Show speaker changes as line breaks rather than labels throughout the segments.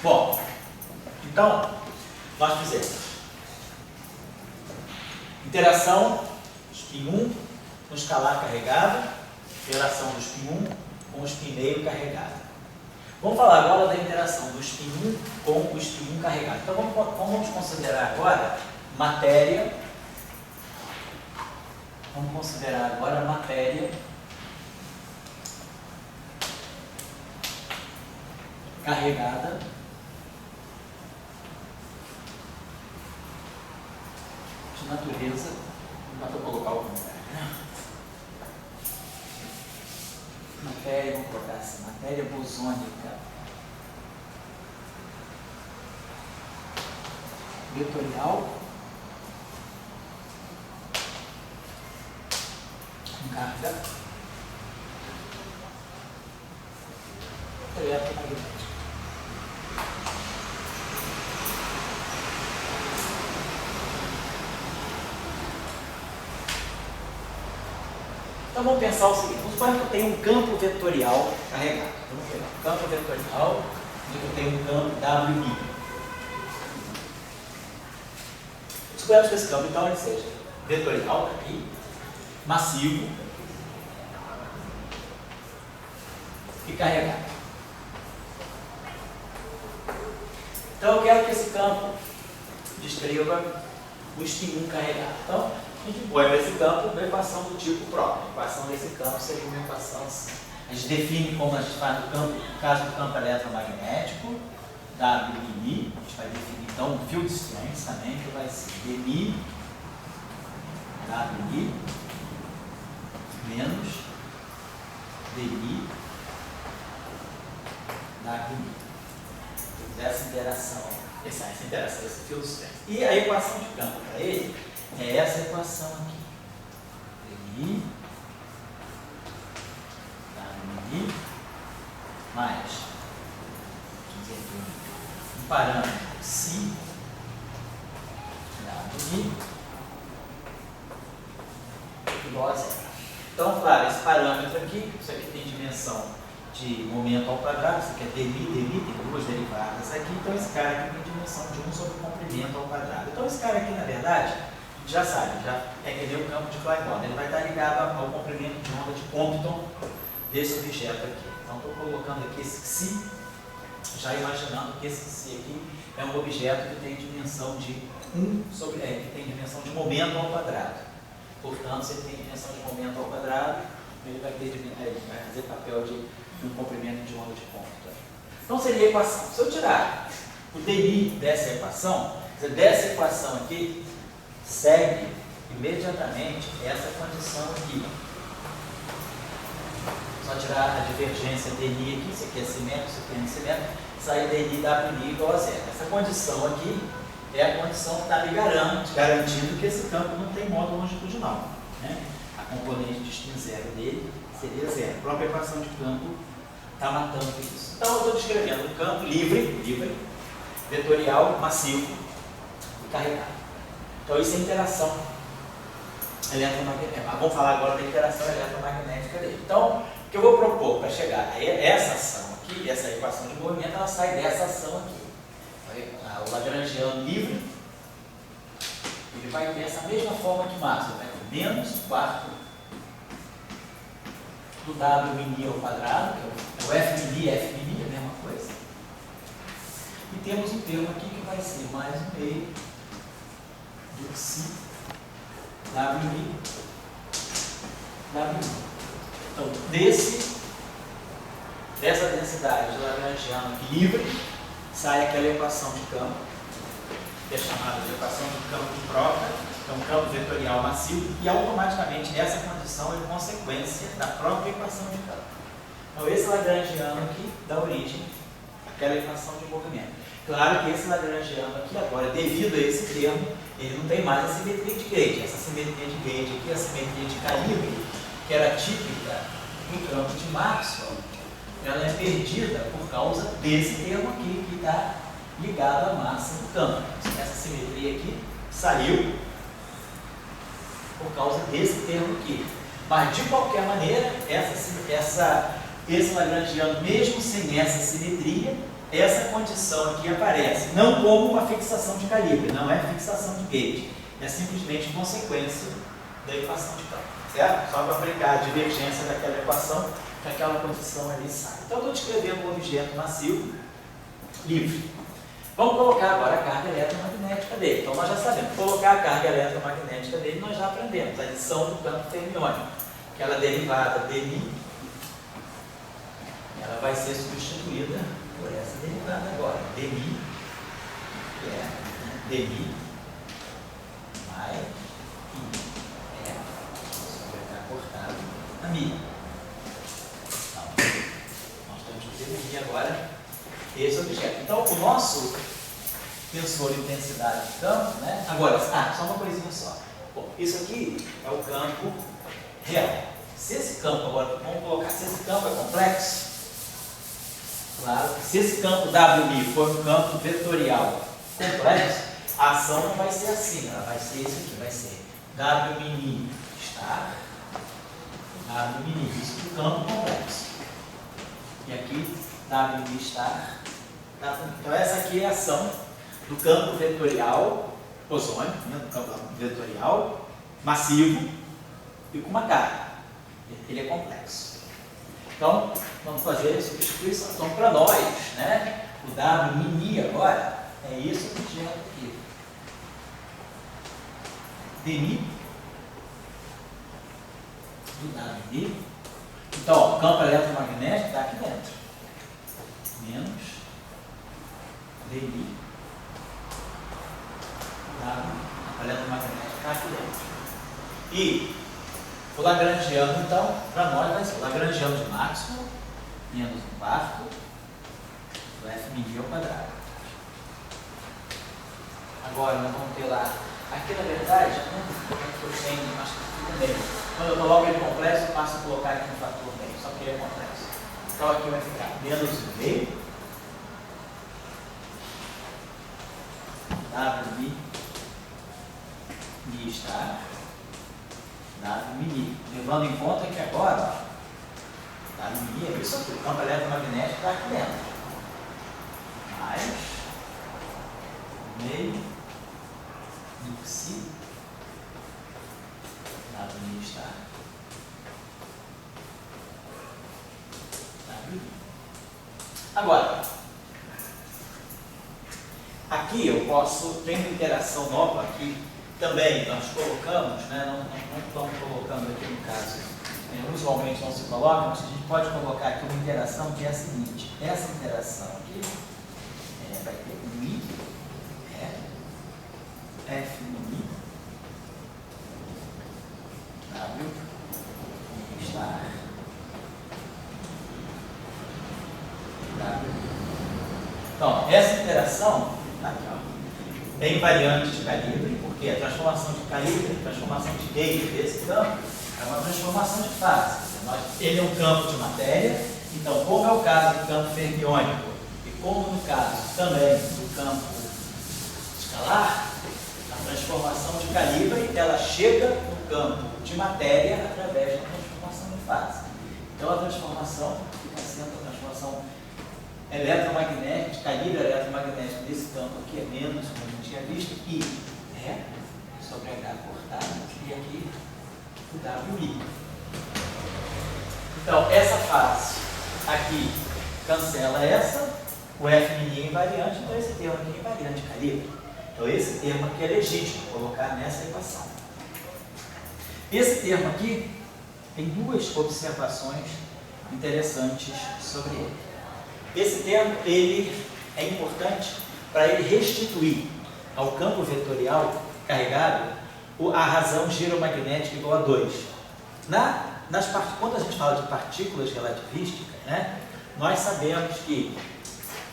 Bom, então, nós fizemos interação spin 1 no escalar carregado, interação do spin 1 com o spin meio carregado. Vamos falar agora da interação do spin 1 com o spin 1 carregado. Então vamos considerar agora matéria. Vamos considerar agora a matéria carregada de natureza. Dá para colocar o contrário, né? Matéria, vamos colocar assim, matéria bosônica vetorial com carga eletromagnética. Então vamos pensar o seguinte, vamos supor que eu tenho um campo vetorial carregado. Vamos pegar um campo vetorial e eu tenho um campo WI. Suponhamos que esse campo então ele seja vetorial aqui, massivo e carregado. Então eu quero que esse campo descreva o spin 1 carregado. Então, a gente põe para esse campo uma equação do tipo próprio. A equação desse campo seria uma equação assim. A gente define como a gente faz no campo, no caso do campo eletromagnético, WI, a gente vai definir então o field strength também, que vai ser DI, WI, menos DI, WI. Essa interação, esse field strength. E a equação de campo para ele é essa equação aqui. DI, WI, mais, vamos dizer aqui, um parâmetro psi, WI, igual a zero. Então, claro, esse parâmetro aqui, isso aqui tem dimensão de momento ao quadrado, isso aqui é dmi, tem duas derivadas aqui, então esse cara aqui tem dimensão de 1 sobre o comprimento ao quadrado. Então esse cara aqui, na verdade, já sabe, já é que nem o campo de Klein-Bond, ele vai estar ligado ao comprimento de onda de Compton desse objeto aqui. Então estou colocando aqui esse psi, já imaginando que esse psi aqui é um objeto que tem dimensão de 1 sobre, que tem dimensão de momento ao quadrado. Portanto, se ele tem dimensão de momento ao quadrado, ele vai fazer papel de um comprimento de onda de Compton. Então seria a equação. Se eu tirar o DI dessa equação aqui segue imediatamente essa condição aqui. Só tirar a divergência DI aqui, isso aqui é simétrico, isso aqui é antissimétrico, sai DI WI igual a zero. Essa condição aqui é a condição que está me garantindo que esse campo não tem modo longitudinal, né? A componente de spin zero dele seria zero. A própria equação de campo está matando isso. Então eu estou descrevendo um campo livre, vetorial, massivo e carregado. Então isso é interação eletromagnética. Vamos falar agora da interação eletromagnética dele. Então, o que eu vou propor para chegar a essa ação aqui, essa equação de movimento, ela sai dessa ação aqui. O Lagrangiano livre, ele vai ter essa mesma forma que Maxwell, vai ter menos quarto do WMI ao quadrado, que é o FMI, é a mesma coisa. E temos um termo aqui que vai ser mais um meio do psi WI. Então, dessa densidade de Lagrangiano aqui livre, sai aquela equação de campo, que é chamada de equação de campo de Proca, que é um campo vetorial massivo, e automaticamente essa condição é consequência da própria equação de campo. Então, esse Lagrangiano aqui dá origem àquela equação de movimento. Claro que esse Lagrangiano aqui, agora, devido a esse termo, ele não tem mais a simetria de gauge. Essa simetria de gauge aqui, a simetria de calibre, que era típica do campo de Maxwell, ela é perdida por causa desse termo aqui, que está ligado à massa do campo. Essa simetria aqui saiu por causa desse termo aqui. Mas, de qualquer maneira, esse Lagrangiano, mesmo sem essa simetria, essa condição aqui aparece, não como uma fixação de calibre, não é fixação de gauge, é simplesmente consequência da equação de campo, certo? Só para aplicar a divergência daquela equação, que aquela condição ali sai. Então, eu estou descrevendo um objeto massivo livre. Vamos colocar agora a carga eletromagnética dele. Então, nós já sabemos, colocar a carga eletromagnética dele, nós já aprendemos a adição do campo fermiônico, aquela derivada dmi, ela vai ser substituída por essa derivada agora, dmi, que é dmi mais i, isso vai estar cortado a mi. Então, nós temos que definir agora esse objeto. Então, o nosso tensor de intensidade de campo, né? Agora, só uma coisinha só. Bom, isso aqui é o campo real. Se esse campo, agora, vamos colocar, se esse campo é complexo, claro, se esse campo WMI for um campo vetorial complexo, a ação não vai ser assim, ela vai ser isso aqui, vai ser WMI estar, WMI, isso é um campo complexo. E aqui, WMI estar, WMI. Então essa aqui é a ação do campo vetorial, ozônio, né, do campo vetorial, massivo e com uma carga. Ele é complexo. Então, vamos fazer a substituição. Então, para nós, né, o WMI agora é isso objeto aqui. dmi do WMI. Então, ó, o campo eletromagnético está aqui dentro. Menos dmi o eletromagnético está aqui dentro. E o lagrangiano, então, para nós vai ser o lagrangiano de Maxwell menos 1/4 do F ao quadrado. Agora, nós vamos ter lá, aqui na verdade, eu tenho, acho que fica bem. Quando eu coloco ele complexo, eu passo a colocar aqui no fator meio, só que ele é complexo. Então aqui vai ficar menos 1/2 WMI estar WMI, levando em conta que agora WMI é isso aqui, o campo eletromagnético está aqui dentro, mais meio do psi WMI estar WMI. Agora, aqui eu posso, tem uma interação nova aqui, também nós colocamos, né, não estamos colocando aqui no caso, usualmente não se coloca, mas a gente pode colocar aqui uma interação que é a seguinte, essa interação aqui vai ter mi, F mi, W, estar, W. Então, essa interação, aqui, ó, tem variantes de calibre, porque a transformação de calibre, a transformação de gauge desse campo, é uma transformação de fase. Ele é um campo de matéria, então, como é o caso do campo fermiônico, e como no caso também do campo escalar, a transformação de calibre, ela chega no campo de matéria através da transformação de fase. Então, a transformação fica sendo a transformação eletromagnético, calibre eletromagnético desse campo aqui é menos, como a gente tinha visto, I sobre H cortado, e aqui o WI. Então, essa fase aqui cancela essa, o F é invariante, então esse termo aqui é invariante de calibre. Então, esse termo aqui é legítimo colocar nessa equação. Esse termo aqui tem duas observações interessantes sobre ele. Esse termo ele é importante para ele restituir ao campo vetorial carregado a razão giromagnética igual a 2. Quando a gente fala de partículas relativísticas, né, nós sabemos que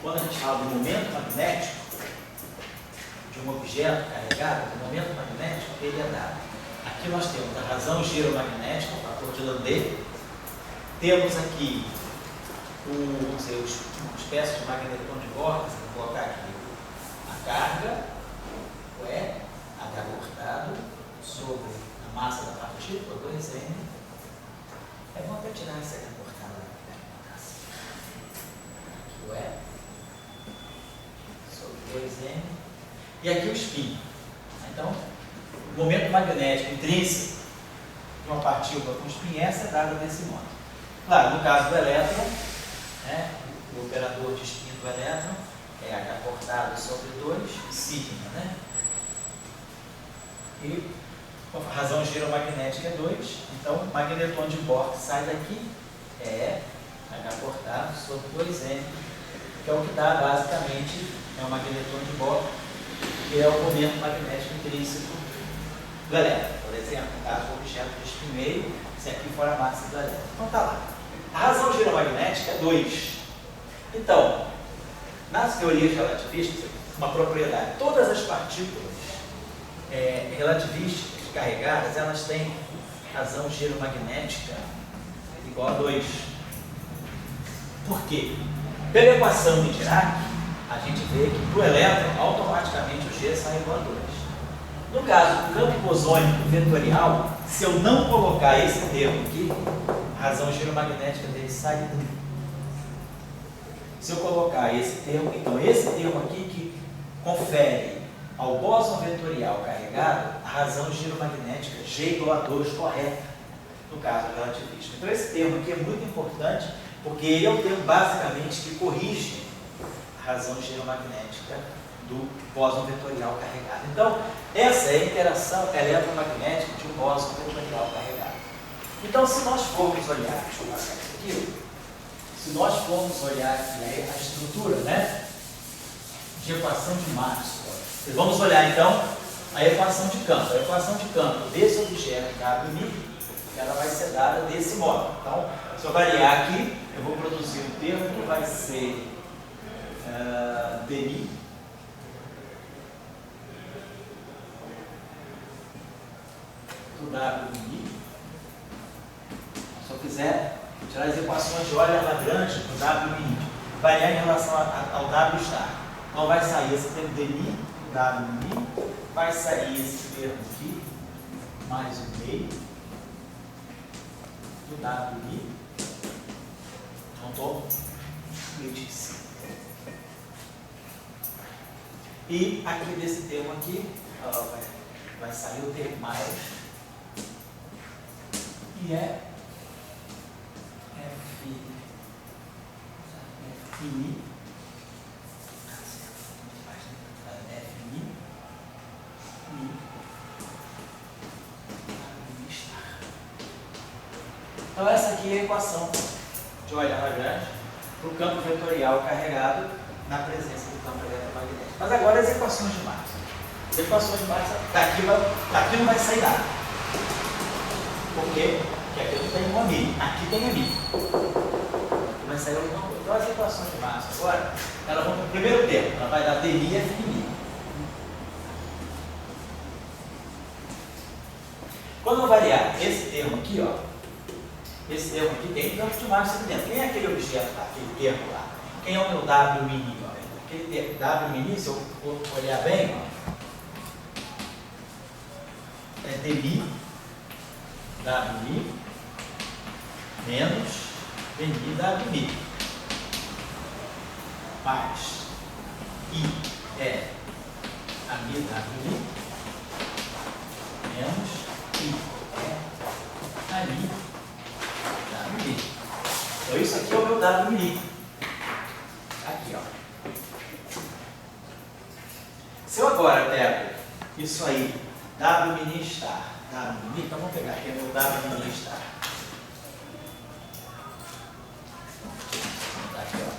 quando a gente fala do momento magnético de um objeto carregado, o momento magnético ele é dado. Aqui nós temos a razão giromagnética, o fator de Landé, temos aqui uma espécie de magnetron de vórtice, vou colocar aqui a carga, o E, H cortado, sobre a massa da partícula, 2N. É bom até tirar essa H cortada aqui o E, 2m, e aqui o spin. Então, o momento magnético intrínseco de uma partícula com spin S é dado desse modo. Claro, no caso do elétron, né, o operador de spin do elétron é H cortado sobre 2, sigma, né? E a razão giromagnética é 2, então o magneton de Bohr que sai daqui é H cortado sobre 2m, que é o que dá basicamente, é o magneton de Bohr, que é o momento magnético intrínseco do elétron. Por exemplo, no caso do objeto de spin meio, se aqui for a massa do elétron. Então tá lá. A razão giromagnética é 2. Então, nas teorias relativistas, uma propriedade, todas as partículas relativísticas carregadas, elas têm razão giromagnética igual a 2. Por quê? Pela equação de Dirac, a gente vê que para o elétron, automaticamente o G sai igual a 2. No caso do campo bosônico vetorial, se eu não colocar esse termo aqui, a razão giromagnética dele sai de 1. Se eu colocar esse termo, então esse termo aqui que confere ao bóson vetorial carregado a razão giromagnética G igual a 2 correta, no caso relativístico. Então esse termo aqui é muito importante, porque ele é o termo basicamente que corrige a razão giromagnética do bóson vetorial carregado. Então, essa é a interação eletromagnética de um bóson vetorial carregado. Então, se nós formos olhar, deixa eu marcar isso aqui, se nós formos olhar aqui a estrutura, né, de equação de Maxwell, vamos olhar então a equação de campo. A equação de campo desse objeto WMI, ela vai ser dada desse modo. Então, se eu variar aqui, eu vou produzir um termo que vai ser dmi do WMI. Se eu quiser tirar as equações de Euler-Lagrange do WMI, variar em relação ao W star. Então vai sair esse termo dmi do WMI, vai sair esse termo aqui, mais o meio do WMI. Então estou completíssimo. E aqui desse termo aqui, vai sair o termo mais, e é FI Então essa aqui é a equação de Euler-Lagrange para o campo vetorial carregado na presença do campo eletromagnético. Mas agora as equações de Maxwell. As equações de Maxwell, daqui não vai sair nada. Por quê? Porque aqui não tem um amigo, aqui tem amigo. Aqui vai sair alguma coisa. Então as equações de Maxwell agora, elas vão para o primeiro termo, ela vai dar dmi e FMI. Quando eu variar esse termo aqui, ó, esse termo aqui tem campo de Maxwell aqui dentro. Quem é aquele objeto lá, aquele termo lá? Quem é o meu W mini? Ó? Aquele termo W mini, se eu olhar bem, ó, é dmi WMI menos dmi WMI mais I é a mi WMI menos I é a mi WMI. Então isso aqui é o meu WMI. Aqui, ó. Se eu agora pego isso aí, WMI star, WMI, então vamos pegar aqui o meu WMI star. Tá aqui, ó.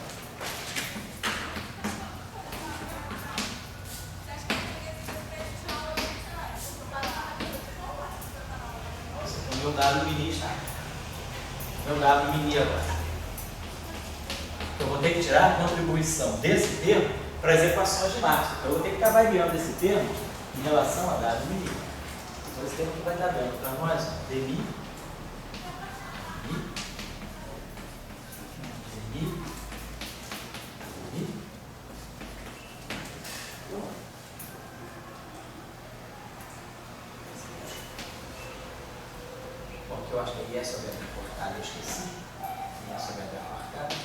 Esse aqui é o meu WMI star. Meu WMI agora. Eu vou ter que tirar a contribuição desse termo para as equações de Maxwell. Eu vou ter que estar variando esse termo em relação a WMI. Então esse termo que vai estar dando para nós, dmi, bom, que eu acho que é sobre a cortada, eu esqueci. É sobre a cortada.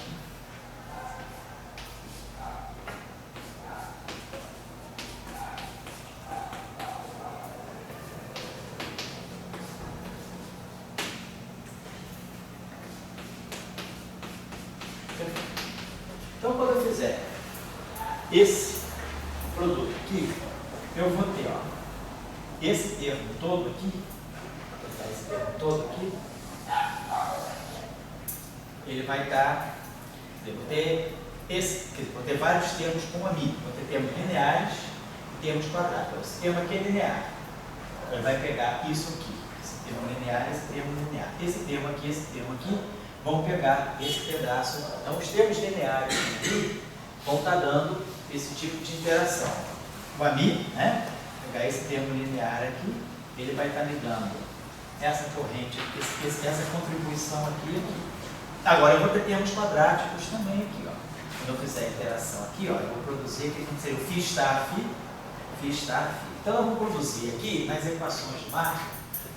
fizer esse produto aqui, eu vou ter, ó, esse termo todo aqui, vou botar esse termo todo aqui, ele vai estar, eu vou ter vou ter vários termos com amigo, vou ter termos lineares e termos quadrados. Então, esse termo aqui é linear, ele vai pegar isso aqui, esse termo linear, esse termo linear, esse termo aqui, vão pegar esse pedaço. Então, os termos lineares aqui vão estar dando esse tipo de interação. O amigo, né? Pegar esse termo linear aqui, ele vai estar me dando essa corrente, essa contribuição aqui. Agora eu vou ter termos quadráticos também aqui, ó. Quando eu fizer a interação aqui, ó, eu vou produzir aqui como seria o φ estar φ. Então eu vou produzir aqui nas equações de Markov,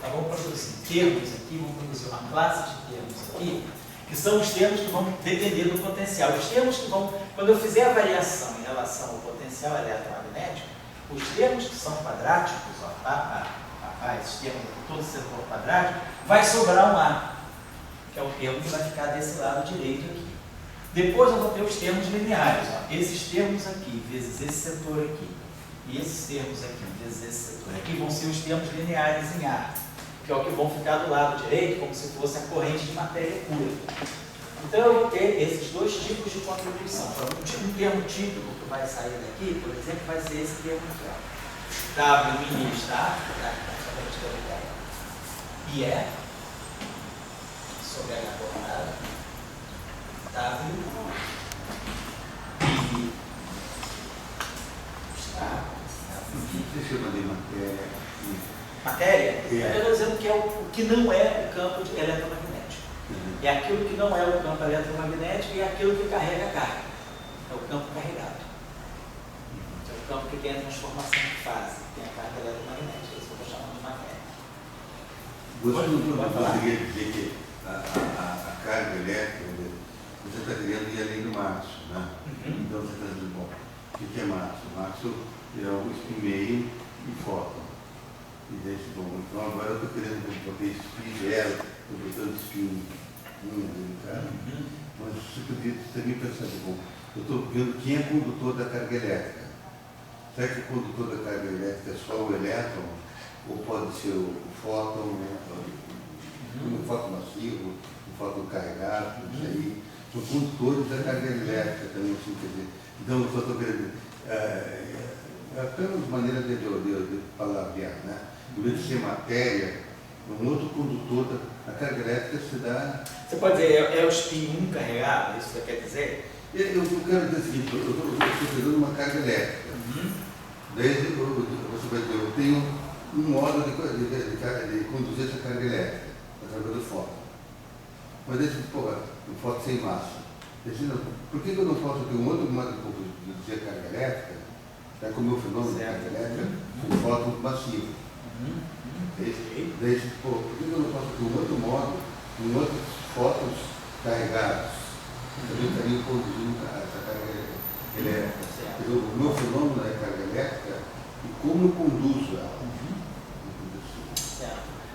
eu vou produzir termos aqui, vou produzir uma classe de termos aqui, que são os termos que vão depender do potencial. Os termos que vão, quando eu fizer a variação em relação ao potencial eletromagnético, os termos que são quadráticos, ó, esses termos aqui, todo setor quadrático, vai sobrar um A, que é o termo que vai ficar desse lado direito aqui. Depois eu vou ter os termos lineares, ó, esses termos aqui, vezes esse setor aqui, e esses termos aqui, vezes esse setor aqui, vão ser os termos lineares em A, que é o que vão ficar do lado direito, como se fosse a corrente de matéria pura. Então eu vou ter esses dois tipos de contribuição. Um termo típico que vai sair daqui, por exemplo, vai ser esse termo aqui, ó. W mini, tá? Só para a gente ter uma ideia. E é sobre H quadrado. W e está.
O que você chama de matéria?
Matéria?
É.
Eu estou dizendo que é o que não é o campo eletromagnético. É aquilo que não é o campo eletromagnético e é aquilo que carrega a carga. É o campo carregado. É o campo que tem a transformação de fase, que tem a carga eletromagnética. Isso eu estou chamando de matéria.
Você não poderia dizer que a carga elétrica, você está querendo ir além do Maxwell, né? Então você está dizendo, bom, o que é Maxwell? Maxwell é o spin-meio e fóton. E daí, bom, então agora eu estou querendo botar spin zero, estou botando spin 1, cara. Mas você poderia também pensar, bom, eu estou vendo quem é condutor da carga elétrica. Será que o condutor da carga elétrica é só o elétron? Ou pode ser o fóton, um fóton massivo, um fóton carregado, isso aí. São condutores da carga elétrica também, assim, quer dizer. Então, eu só estou querendo. Apenas maneira de palavrear, né? Em vez de ser matéria, um outro condutor da carga elétrica se dá.
Você pode dizer, é o spin 1 carregado? Isso você quer dizer?
Eu quero dizer o seguinte, eu estou pegando uma carga elétrica. Daí você vai dizer, eu tenho um modo de conduzir essa carga elétrica, através do fóton. Mas esse, um fóton sem massa. Por que eu não posso ter um outro modo de conduzir a carga elétrica, já como o fenômeno da carga elétrica, um fóton massivo? Daí, por que eu não posso ter um outro modo, outros fótons carregados? Também estariam conduzindo essa carga elétrica. O meu fenômeno é a carga elétrica e como eu conduzo ela.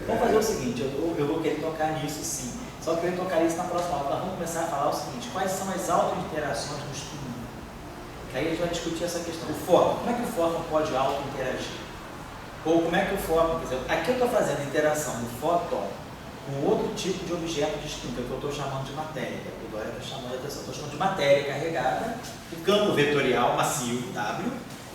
Vamos fazer o seguinte, eu vou querer tocar nisso sim. Só que eu vou tocar isso na próxima aula. Nós vamos começar a falar o seguinte, quais são as auto-interações do spin 1? Que aí a gente vai discutir essa questão. O fóton, como é que o fóton pode auto-interagir? Ou como é que o fóton, quer dizer, aqui eu estou fazendo a interação do fóton com outro tipo de objeto distinto, que eu estou chamando de matéria. Que agora eu estou chamando a atenção, estou chamando de matéria carregada, o campo vetorial massivo, W,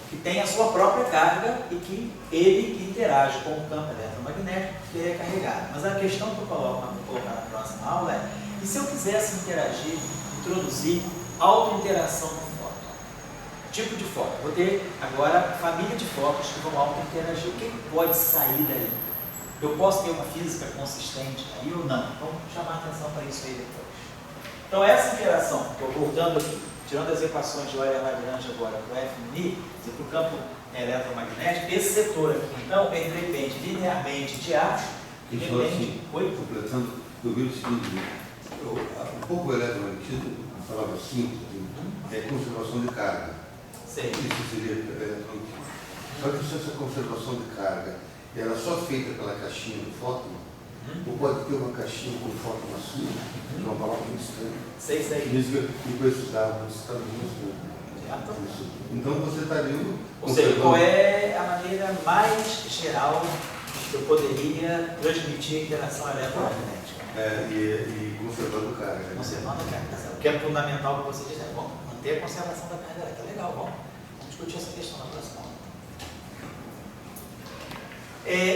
que tem a sua própria carga e que ele interage com o campo eletromagnético que ele é carregado. Mas a questão que eu vou colocar na próxima aula é, e se eu quisesse interagir, introduzir auto-interação no fóton? Tipo de fóton. Vou ter agora família de fótons que vão auto-interagir. O que pode sair daí? Eu posso ter uma física consistente aí ou não? Vamos chamar a atenção para isso aí depois. Então essa interação, estou voltando aqui, tirando as equações de Euler-Lagrange agora para o F mini, para o campo eletromagnético, esse setor aqui, então, ele depende linearmente de A, e depende...
Assim, completando, eu vi o seguinte, um pouco eletromagnetismo, uma palavra simples, é conservação de carga.
Sei.
Isso seria eletromagnetismo. Só que se essa conservação de carga ela é só feita pela caixinha do fóton, Ou pode ter uma caixinha com foto na sua, que é uma palavra muito estranha.
Sei.
E com esses dados está então você estaria.
Ou seja, qual é a maneira mais geral que eu poderia transmitir a interação eletromagnética?
E conservando carga.
Conservando a carga. O que é fundamental para você dizer, bom, manter a conservação da carga elétrica. Legal, vamos discutir essa questão na próxima aula.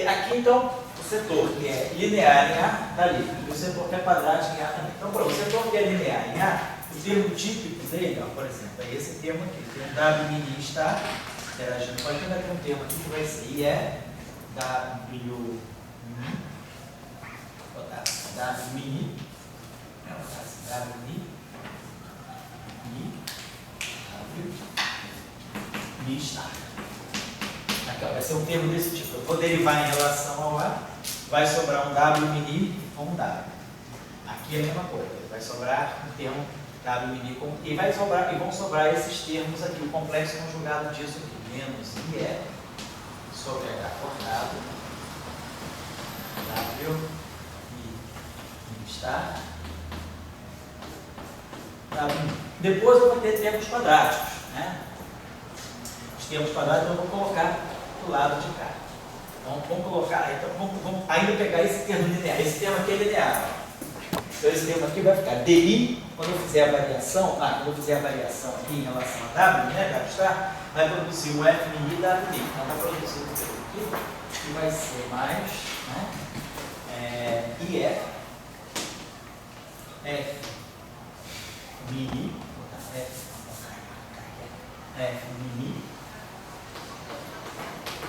Aqui então, o setor que é linear em A está ali, e o setor que é quadrático em A também. Então, para o setor que é linear em A, o termo típico dele, ó, por exemplo, é esse termo aqui, tem um W mini está interagindo. Pode ter um termo aqui que vai ser IE, W mini, W mini, W mini, Mi está. Aqui, ó, vai ser um termo desse tipo. Eu vou derivar em relação ao A, vai sobrar um W mini com um W. Aqui é a mesma coisa, vai sobrar um termo W mini com e vão sobrar esses termos aqui, o complexo conjugado disso aqui, menos IE sobre H cortado, W mini está, W mini. Depois eu vou ter termos quadráticos, né? Os termos quadráticos eu vou colocar do lado de cá. Então vamos colocar, então vamos ainda pegar esse termo linear, esse termo aqui é linear. Então esse termo aqui vai ficar DI, quando eu fizer a variação, aqui em relação a W, né, W está, vai produzir um F mini W mini. Então vai produzir um termo aqui, que vai ser mais, né, IE, F mini, F mini,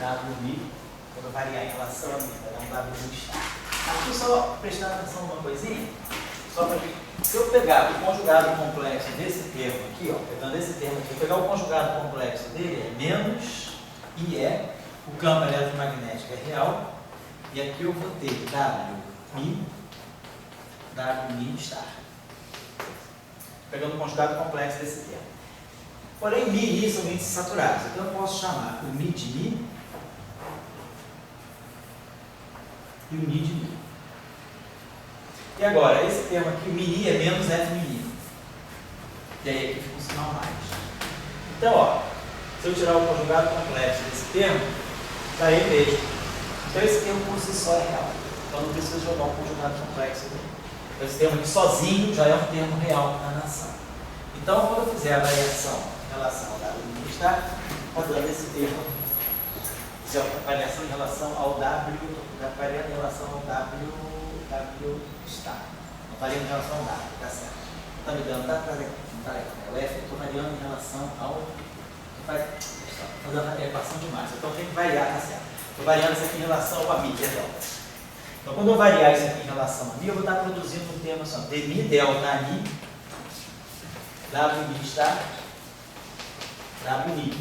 W mini, quando eu variar em relação a mim, vai dar um W mini está. Aqui só prestar atenção numa coisinha, só para ver. Se eu pegar o conjugado complexo desse termo aqui, ó, pegando esse termo aqui, pegar o conjugado complexo dele é menos IE, o campo eletromagnético é real, e aqui eu vou ter W mi estar. Pegando o conjugado complexo desse termo. Porém, mi e Mi são índices saturados, então eu posso chamar o Mi de Mi e o Mi de Mi. E agora, esse termo aqui, mini, é menos F mini. E aí aqui fica um sinal mais. Então, ó, se eu tirar o conjugado complexo desse termo, está aí mesmo. Então esse termo por si só é real. Então não preciso jogar um conjugado complexo dele. Então esse termo aqui sozinho já é um termo real na nação. Então quando eu fizer a variação em relação ao W mini está dando esse termo. Se a variação em relação ao W, variando em relação ao W está. Não variando em relação ao W, tá certo? Está me dando, não está legal. O F eu estou variando em relação ao. Estou dando a equação de massa. Então tem que variar, tá certo? Estou variando isso aqui em relação a Mi, perdão. Então quando eu variar isso aqui em relação a Mi, eu vou estar produzindo um termo assim, dmi delta Mi, W Mi está, W Mi.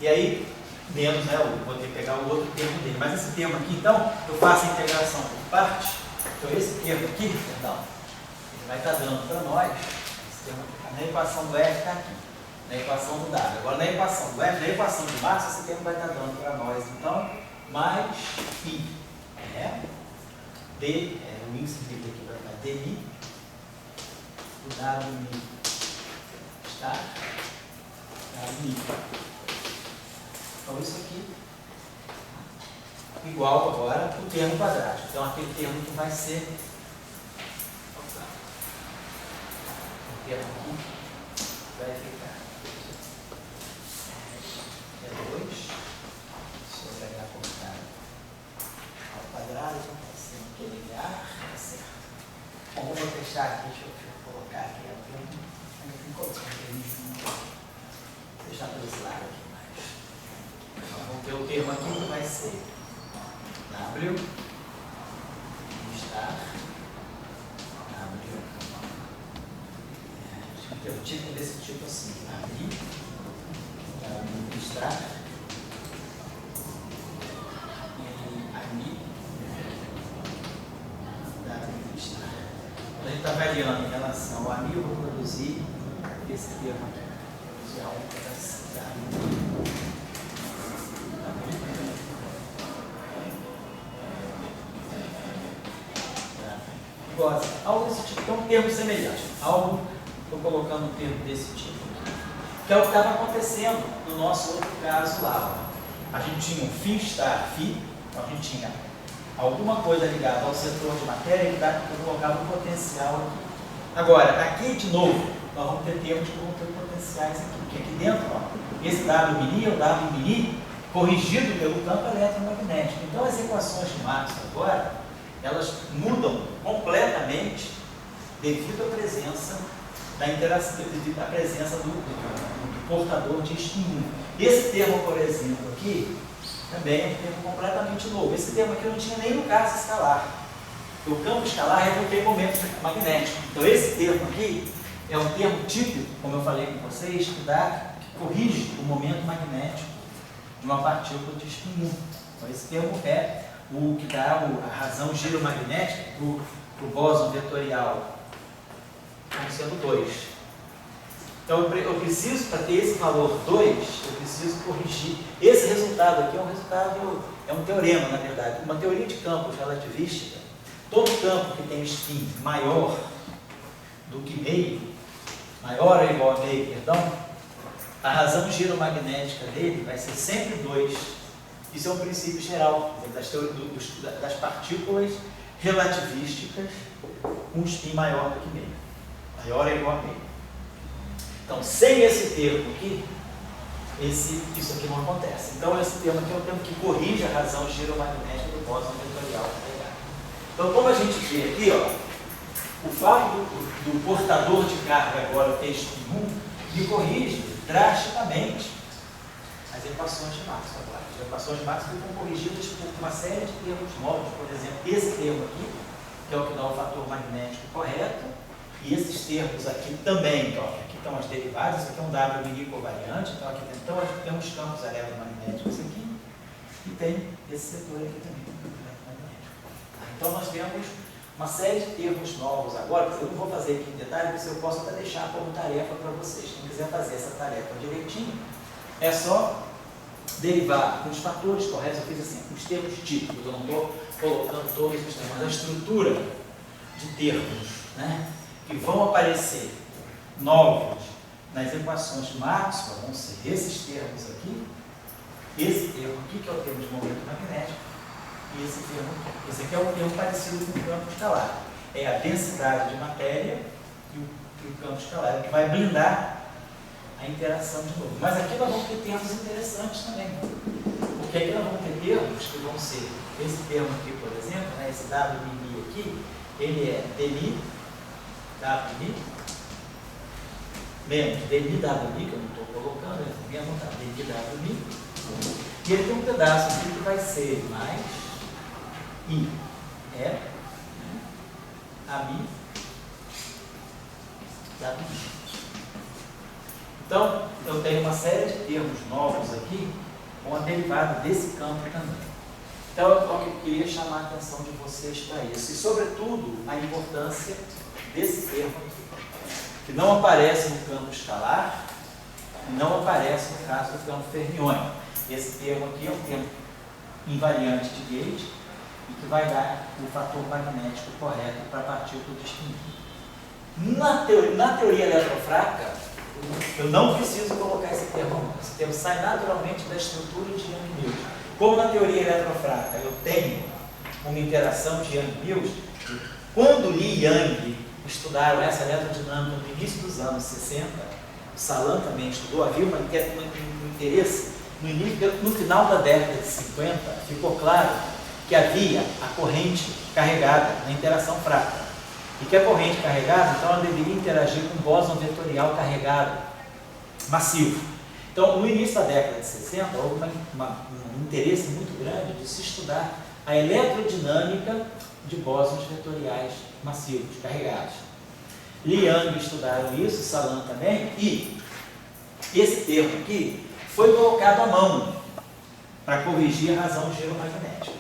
E aí, menos, né? Eu vou ter que pegar o outro termo dele. Mas esse termo aqui, então, eu faço a integração por partes. Então esse termo aqui, perdão, ele vai estar dando para nós, esse termo aqui, na equação do F está aqui, na equação do W. Agora na equação do F, na equação de massa, esse termo vai estar dando para nós, então, mais I. O índice de aqui vai ficar DI, o W Mi está, W Mi. Então isso aqui igual agora o termo quadrático. Então aquele termo que vai ser o termo aqui vai ficar E2 sobre H cortado ao quadrado, vai ser um que linear, tá certo. Bom, vou deixar aqui, deixa eu colocar aqui a termo, ainda tem que colocar aqui em cima. Vou deixar para esse lado aqui mais. Então, vamos ter o termo aqui que vai ser W está W. Tem um tipo desse tipo assim, abrir, W está e abrir, W está. Quando a gente está variando em relação ao amigo, eu vou produzir esse termo aqui. Produzir a única da Gauss, algo desse tipo, que é um termo semelhante, algo, estou colocando um termo desse tipo aqui, que é o que estava acontecendo no nosso outro caso lá. Ó. A gente tinha um φ star, φ, então a gente tinha alguma coisa ligada ao setor de matéria que colocava um potencial aqui. Agora, aqui de novo, nós vamos ter termos que vão ter potenciais aqui, porque aqui dentro, ó, esse W mini é o W mini corrigido pelo campo eletromagnético. Então as equações de Maxwell agora, elas mudam completamente devido à presença da interação, devido à presença do portador de spin 1. Esse termo, por exemplo, aqui, também é um termo completamente novo. Esse termo aqui eu não tinha nem no caso escalar. O campo escalar é porque tem momento magnético. Então esse termo aqui é um termo típico, como eu falei com vocês, que corrige o momento magnético de uma partícula de spin 1. Então esse termo é o que dá a razão giromagnética para o bóson vetorial como sendo 2. Então eu preciso, para ter esse valor 2, eu preciso corrigir. Esse resultado aqui é um teorema, na verdade, uma teoria de campos relativística. Todo campo que tem spin maior do que meio, maior ou igual a meio, perdão, a razão giromagnética dele vai ser sempre 2. Isso é um princípio geral das partículas relativísticas com spin maior do que meio. Maior ou igual a meio. Então, sem esse termo aqui, isso aqui não acontece. Então, esse termo aqui é um termo que corrige a razão giromagnética do bóson vetorial. Então, como a gente vê aqui, ó, o fato do portador de carga agora ter spin 1 me corrige drasticamente as equações de Maxwell. As equações de Maxwell ficam corrigidas por uma série de termos novos. Por exemplo, esse termo aqui, que é o que dá o fator magnético correto, e esses termos aqui também, ó, aqui estão as derivadas, isso aqui é um W mini covariante, então aqui tem uns campos eletromagnéticos aqui, e tem esse setor aqui também. Então nós temos uma série de termos novos agora, que eu não vou fazer aqui em detalhe, mas eu posso até deixar como tarefa para vocês. Quem quiser fazer essa tarefa direitinho, é só derivar com os fatores corretos. Eu fiz assim, os termos típicos, eu não estou colocando todos os termos, mas a estrutura de termos, né, que vão aparecer novos nas equações de Maxwell vão ser esses termos aqui, esse termo aqui, que é o termo de momento magnético, e esse termo aqui. Esse aqui é um termo parecido com o campo escalar. É a densidade de matéria e o campo escalar, que vai blindar a interação de novo. Mas aqui nós vamos ter termos interessantes também. Porque aqui nós vamos ter termos que vão ser, esse termo aqui, por exemplo, né, esse W mini aqui, ele é dmi, W mini, menos dmi W mini, que eu não estou colocando, eu também anotar dmi W mini, e ele tem um pedaço aqui que vai ser mais I, é, a mi, W mini. Então, eu tenho uma série de termos novos aqui com a derivada desse campo também. Então, eu queria chamar a atenção de vocês para isso. E, sobretudo, a importância desse termo aqui, que não aparece no campo escalar e não aparece no caso do campo fermiônico. Esse termo aqui é um termo invariante de Gauge e que vai dar o fator magnético correto para a partícula de spin. Na teoria eletrofraca, eu não preciso colocar esse termo. Esse termo sai naturalmente da estrutura de Young-Mills. Como na teoria eletrofraca eu tenho uma interação de Young-Mills, quando Li e Yang estudaram essa eletrodinâmica no início dos anos 60, o Salan também estudou, havia um interesse no final da década de 50, ficou claro que havia a corrente carregada na interação fraca. E que a corrente carregada, então, ela deveria interagir com o bóson vetorial carregado, massivo. Então, no início da década de 60, houve um interesse muito grande de se estudar a eletrodinâmica de bósons vetoriais massivos, carregados. Li e Yang estudaram isso, Salan também, e esse termo aqui foi colocado à mão para corrigir a razão giromagnética.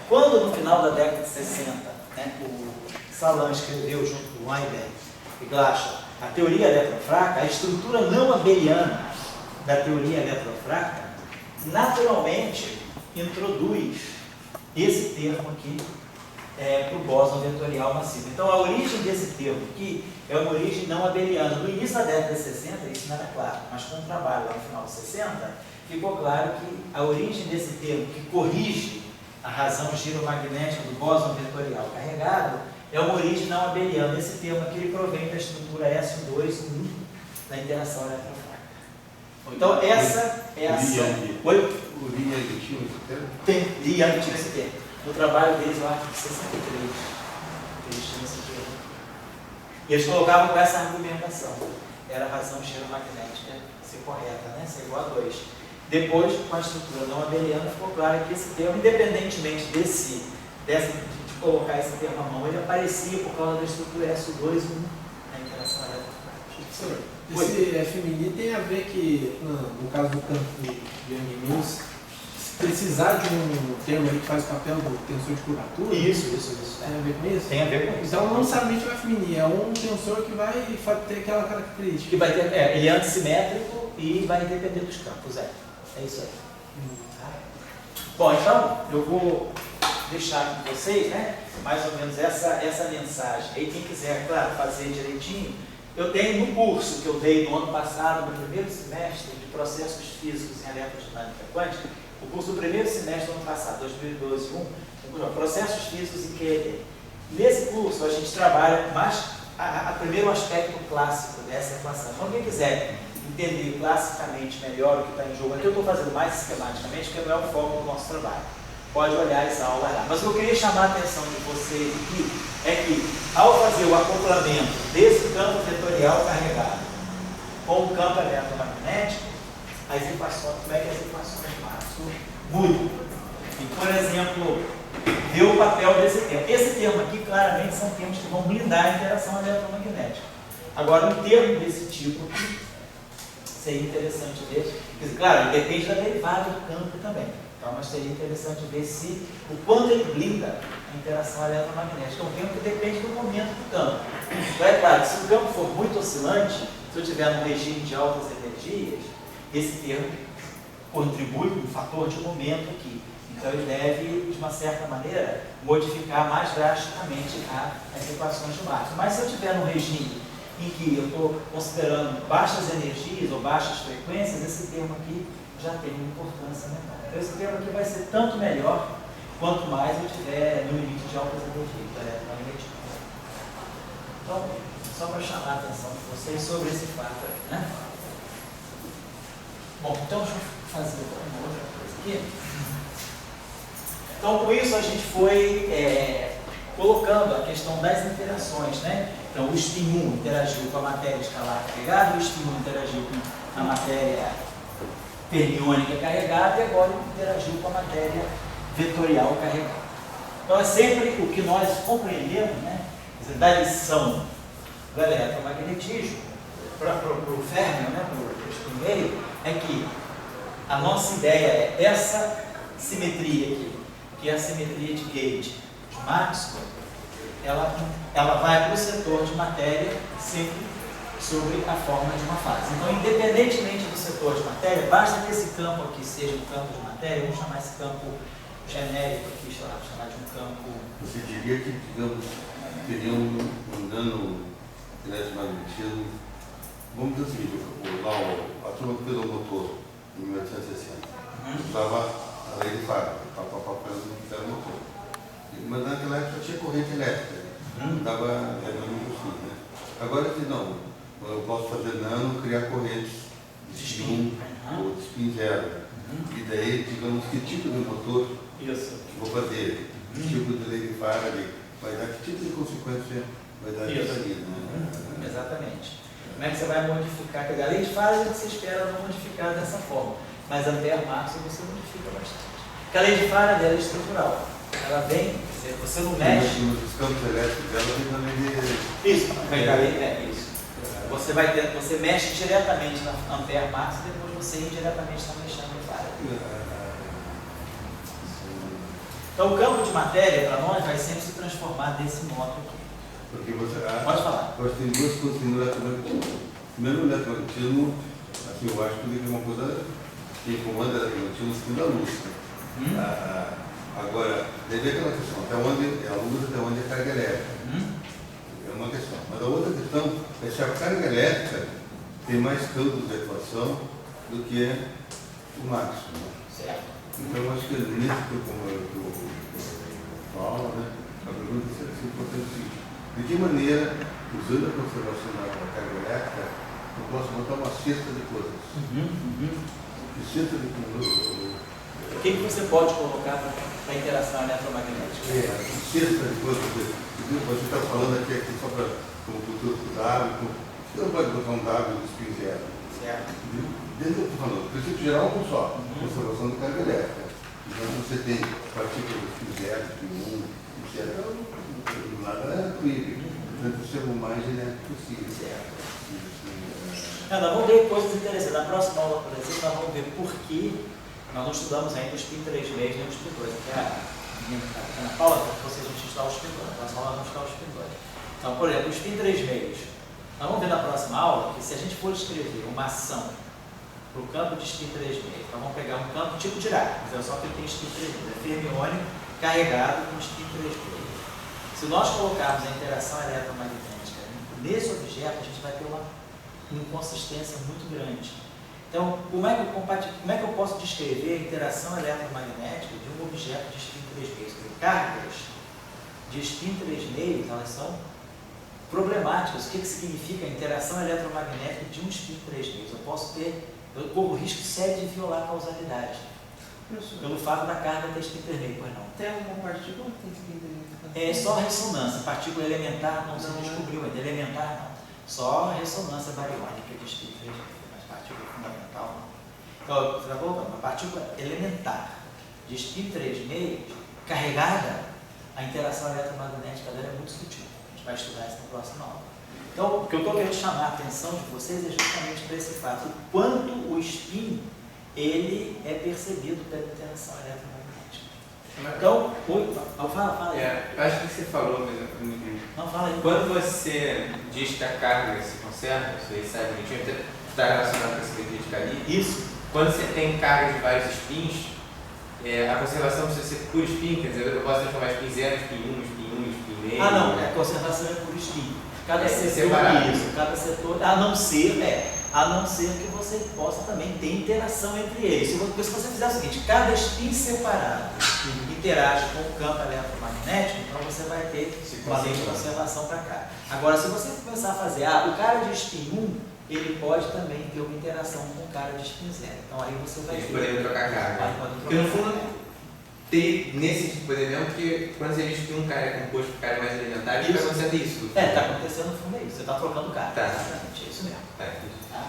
Quando, no final da década de 60, né, o Salan escreveu junto com Weinberg e Glashow a teoria eletrofraca, a estrutura não abeliana da teoria eletrofraca naturalmente introduz esse termo aqui para o bóson vetorial massivo. Então, a origem desse termo aqui é uma origem não abeliana. No início da década de 60, isso não era claro, mas com o trabalho lá no final de 60, ficou claro que a origem desse termo, que corrige a razão giromagnética do bóson vetorial carregado, é uma origem não abeliana. Esse termo aqui ele provém da estrutura SO2 da interação eletrofrágil. Então, essa é a ação.
O Liang tinha esse termo?
Tem, Liang tinha esse termo. No trabalho deles, eu acho que 63, eles tinham esse termo. E eles colocavam com essa argumentação. Era a razão giromagnética ser correta, né? Ser igual a 2. Depois, com a estrutura não abeliana, ficou claro que esse termo, independentemente de colocar esse termo à mão, ele aparecia por causa da estrutura SO2 na interação eletrofrágil.
Esse FMI tem a ver que, no caso do campo de Young-Mills, precisar de um termo aí que faz o papel do tensor de curvatura?
Isso.
Tem a ver com isso?
Tem a ver com isso.
Então, não necessariamente o FMI, é um tensor que vai ter aquela característica.
Que vai ter, ele é antissimétrico e vai depender dos campos, é isso aí. Bom, então, eu vou deixar aqui com vocês, né, mais ou menos essa mensagem. Aí quem quiser, claro, fazer direitinho, eu tenho no curso que eu dei no ano passado, no primeiro semestre, de processos físicos em eletrodinâmica quântica, o curso do primeiro semestre do ano passado, 2012, processos físicos em QED. Nesse curso a gente trabalha mais primeiro aspecto clássico dessa equação. Então quem quiser entender classicamente melhor o que está em jogo, aqui eu estou fazendo mais sistematicamente, porque não é o foco do nosso trabalho. Pode olhar essa aula lá. Mas o que eu queria chamar a atenção de vocês aqui é que, ao fazer o acoplamento desse campo vetorial carregado com o campo eletromagnético, as equações, como é que as equações de Maxwell mudam? E, por exemplo, ver o papel desse termo. Esse termo aqui, claramente, são termos que vão blindar a interação eletromagnética. Agora, um termo desse tipo aqui, seria interessante ver. Claro, ele depende da derivada do campo também. Então, mas seria interessante ver o quanto ele blinda a interação eletromagnética. É um termo que depende do momento do campo. Então, é claro que se o campo for muito oscilante, se eu estiver num regime de altas energias, esse termo contribui com um fator de momento aqui. Então, ele deve, de uma certa maneira, modificar mais drasticamente as equações de Maxwell. Mas se eu estiver num regime em que eu estou considerando baixas energias ou baixas frequências, esse termo aqui já tem uma importância menor. Então, esse termo aqui vai ser tanto melhor quanto mais eu estiver no limite de altas energias, do eletromagnetismo. Então, só para chamar a atenção de vocês sobre esse fato aí, né? Bom, então deixa eu fazer uma outra coisa aqui. Então, com isso a gente foi colocando a questão das interações, né? Então, o spin 1 interagiu com a matéria escalar carregada, o spin 1 interagiu com a matéria fermiônica carregada e agora interagiu com a matéria vetorial carregada. Então, é sempre o que nós compreendemos, né? Quer dizer, da lição do eletromagnetismo para o Fermi, né? Para o spin meio, é que a nossa ideia é essa simetria aqui, que é a simetria de gauge de Maxwell, ela vai para o setor de matéria sempre sobre a forma de uma fase. Então, independentemente do setor de matéria, basta que esse campo aqui seja um campo de matéria, vamos chamar esse campo genérico aqui, vamos chamar de um campo...
Você diria que, digamos, teria um dano eletromagnetismo, vamos dizer o seguinte, a turma que fez o motor em 1860, usava a lei de Faraday, para o motor. Mas naquela época tinha corrente elétrica, dava muito fim, né? Agora que não, eu posso fazer nano, criar correntes de spin 1 ou de spin 0. E daí, digamos, que tipo de motor que vou fazer, que tipo de lei de Faraday, vai dar que tipo de consequência vai dar isso ali, né?
Exatamente. Como é que você vai modificar? Porque a lei de Faraday você espera não modificar dessa forma, mas a Maxwell você modifica bastante. Porque a lei de Faraday é estrutural. Ela vem, você não mexe.
Os campos elétricos dela vem também de...
Isso, isso. Você mexe diretamente na Ampere Max e depois você indiretamente está mexendo no Faraday. Então o campo de matéria para nós vai sempre se transformar desse modo aqui.
Porque você
pode falar.
Eu acho que tem duas coisas no eletromagnetismo. Primeiro, o eletromagnetismo, assim, eu acho que é uma coisa que comanda o eletromagnetismo da luz. Agora, deve aquela questão, até onde a luz, até onde é carga elétrica. É uma questão. Mas a outra questão é se a carga elétrica tem mais campos de atuação do que o máximo. Né?
Certo.
Então, eu acho que nisso, como eu falo, né, a pergunta é importante. De que maneira, usando a conservação da carga elétrica, eu posso botar uma cesta de coisas? Que cesta de coisas?
O que você pode colocar para a interação eletromagnética?
Cesta de coisas. Você está falando aqui só para o futuro do W. Você não pode botar um W de spin zero.
Certo.
Desde que eu estou falando, princípio geral é um só, conservação de carga elétrica. Então você tem partículas de spin zero, spin 1, etc. Nada é proibido. Portanto, você é o mais elétrico possível.
Certo. Nós vamos ver coisas interessantes. Na próxima aula, por exemplo, nós vamos ver por que nós não estudamos ainda o spin 3 meses nem o spin 2. Porque a Ana Paula, vocês vão estudar o spin 2. Na próxima aula, nós vamos estudar o spin 2. Então, por exemplo, o spin 3 meses. Nós vamos ver na próxima aula que se a gente for escrever uma ação para o campo de spin 3 meses, nós vamos pegar um campo tipo Dirac, mas é só que ele tem spin 3 meses. É fermiônio carregado com spin 3 meses. Se nós colocarmos a interação eletromagnética nesse objeto, a gente vai ter uma inconsistência muito grande. Então, como é que eu posso descrever a interação eletromagnética de um objeto de spin 3 meios? Porque cargas de spin 3 meios, elas são problemáticas. O que significa a interação eletromagnética de um spin 3 meios? Eu corro risco sério de violar a causalidade. Pelo fato da carga ter spin 3 meios, pois não.
Tem alguma partícula que tem spin 3 meios?
É só ressonância. Partícula elementar não se descobriu ainda. Elementar não. Só ressonância bariônica de spin 3 meios. Partícula fundamental não. Então, você vai voltando, uma partícula elementar de spin 3 meios carregada, a interação eletromagnética dela é muito sutil. A gente vai estudar isso na próxima aula. Então, o que eu estou querendo chamar a atenção de vocês é justamente para esse fato, o quanto o spin ele é percebido pela interação eletromagnética. Então, fala aí.
Eu acho que você falou, mas eu não entendi.
Não, fala aí.
Quando você diz que a carga se conserva, isso aí sai bonitinho, está relacionado com essa crítica ali.
Isso.
Quando você tem cargas de vários spins, a conservação precisa ser por spin, quer dizer, eu posso transformar spin 0, spin 1, spin 1, spin meio.
Ah, não, a conservação é por spin. Cada setor
separado.
Isso, cada setor, a não ser que você possa também ter interação entre eles. Se você fizer o seguinte, cada spin separado interage com o campo eletromagnético, então você vai ter uma lei de conservação para cá. Agora, se você começar a fazer, o cara de spin 1, ele pode também ter uma interação com o cara de spin 0. Então aí você vai
Eles
ter.
poderiam trocar carga. Porque no fundo, tem nesse tipo de exemplo que quando você diz que um cara é composto por cara mais elementar, está acontecendo isso.
Está acontecendo no fundo é isso, você está trocando cara.
Tá.
Exatamente, é isso mesmo.
Tá, isso.
Tá?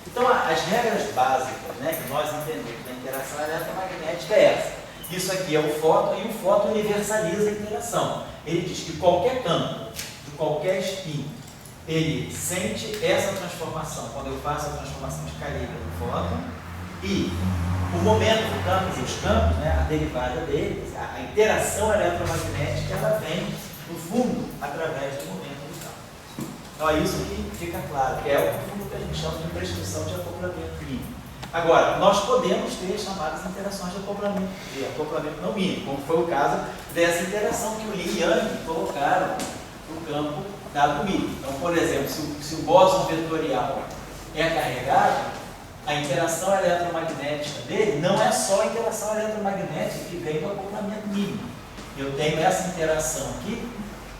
Então, as regras básicas, né, que nós entendemos da interação eletromagnética é essa. Isso aqui é o fóton, e o fóton universaliza a interação. Ele diz que qualquer campo, de qualquer spin, ele sente essa transformação, quando eu faço a transformação de Calibre no fóton, e o momento do campo e os campos, né, a derivada deles, a interação eletromagnética, ela vem, no fundo, através do momento do campo. Então é isso que fica claro, que é o fundo que a gente chama de prescrição de acoplamento mínimo. Agora, nós podemos ter chamadas interações de acoplamento não mínimo, como foi o caso dessa interação que o Li e Yang colocaram no campo dado mínimo. Então, por exemplo, se o bóson vetorial é carregado, a interação eletromagnética dele não é só a interação eletromagnética que vem do acoplamento mínimo. Eu tenho essa interação aqui,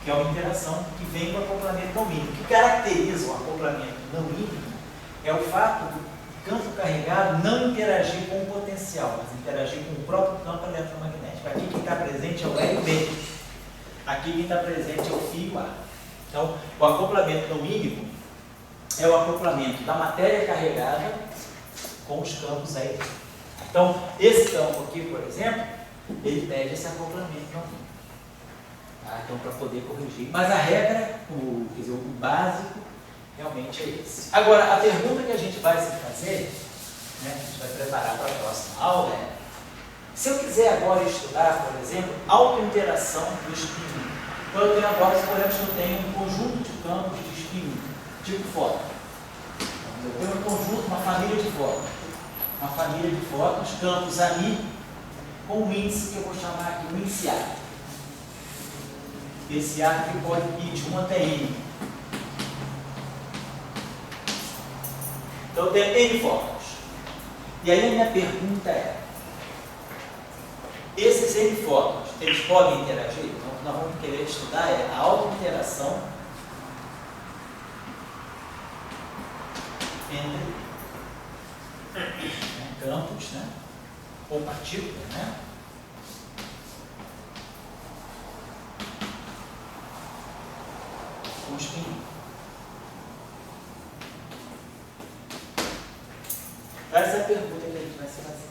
que é uma interação que vem do acoplamento não mínimo. O que caracteriza o acoplamento não mínimo é o fato do campo carregado não interagir com o potencial, mas interagir com o próprio campo eletromagnético. Aqui quem está presente é o L e o B. Aqui quem está presente é o φ e o A. Então, o acoplamento não mínimo é o acoplamento da matéria carregada com os campos aí. Então, esse campo aqui, por exemplo, ele pede esse acoplamento não mínimo. Tá? Então, para poder corrigir. Mas a regra, o básico, realmente é esse. Agora, a pergunta que a gente vai se fazer, né, que a gente vai preparar para a próxima aula é: se eu quiser agora estudar, por exemplo, autointeração do spin. Então, eu tenho agora, suponhamos que eu tenho um conjunto de campos de spin, tipo fóton. Eu tenho um conjunto, uma família de fótons. Uma família de fótons, campos ami, com um índice que eu vou chamar aqui, um índice A. Esse A aqui pode ir de 1 até N. Então eu tenho N focos. E aí a minha pergunta é, esses N focos, eles podem interagir? Então o que nós vamos querer estudar é a auto-interação entre campos, né? Ou partículas, né? Com spin. Essa é a pergunta que a gente vai se fazer.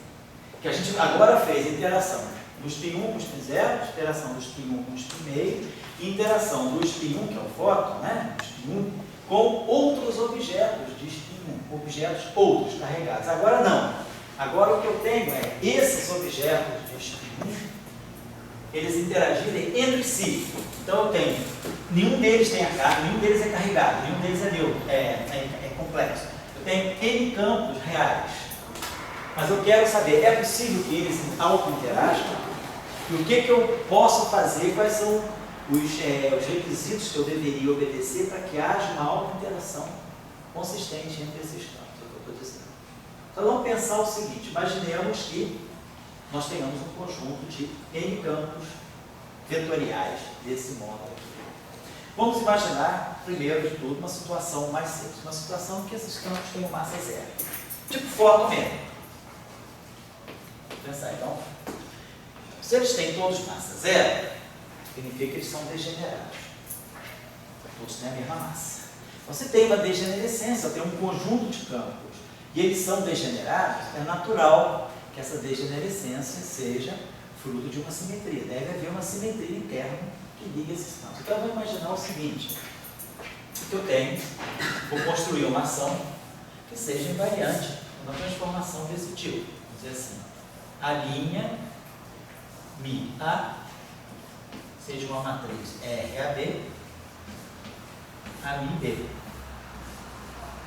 Que a gente agora fez interação do spin 1 com o spin 0, interação do spin 1 com o spin meio, e interação do spin 1, que é o fóton, né? Do spin 1, com outros objetos de spin 1, objetos outros carregados. Agora não. Agora o que eu tenho é esses objetos de spin 1, eles interagirem entre si. Então eu tenho, nenhum deles tem a carga, nenhum deles é carregado, nenhum deles é neutro, é complexo. Eu tenho N campos reais. Mas eu quero saber, é possível que eles auto-interajam? E o que eu posso fazer, quais são os requisitos que eu deveria obedecer para que haja uma auto-interação consistente entre esses campos, é o que eu estou dizendo. Então vamos pensar o seguinte, imaginemos que nós tenhamos um conjunto de N campos vetoriais desse modo aqui. Vamos imaginar, primeiro de tudo, uma situação mais simples, uma situação em que esses campos tenham massa zero, tipo fóton mesmo. Vamos pensar então, se eles têm todos massa zero, significa que eles são degenerados, todos têm a mesma massa. Então, se tem uma degenerescência, tem um conjunto de campos, e eles são degenerados, é natural que essa degenerescência seja fruto de uma simetria. Deve haver uma simetria interna que liga esses campos. Então, eu vou imaginar o seguinte, que eu tenho, vou construir uma ação que seja invariante, uma transformação desse tipo. Vamos dizer assim, a linha Mi A seja uma matriz RAB, a Mi B.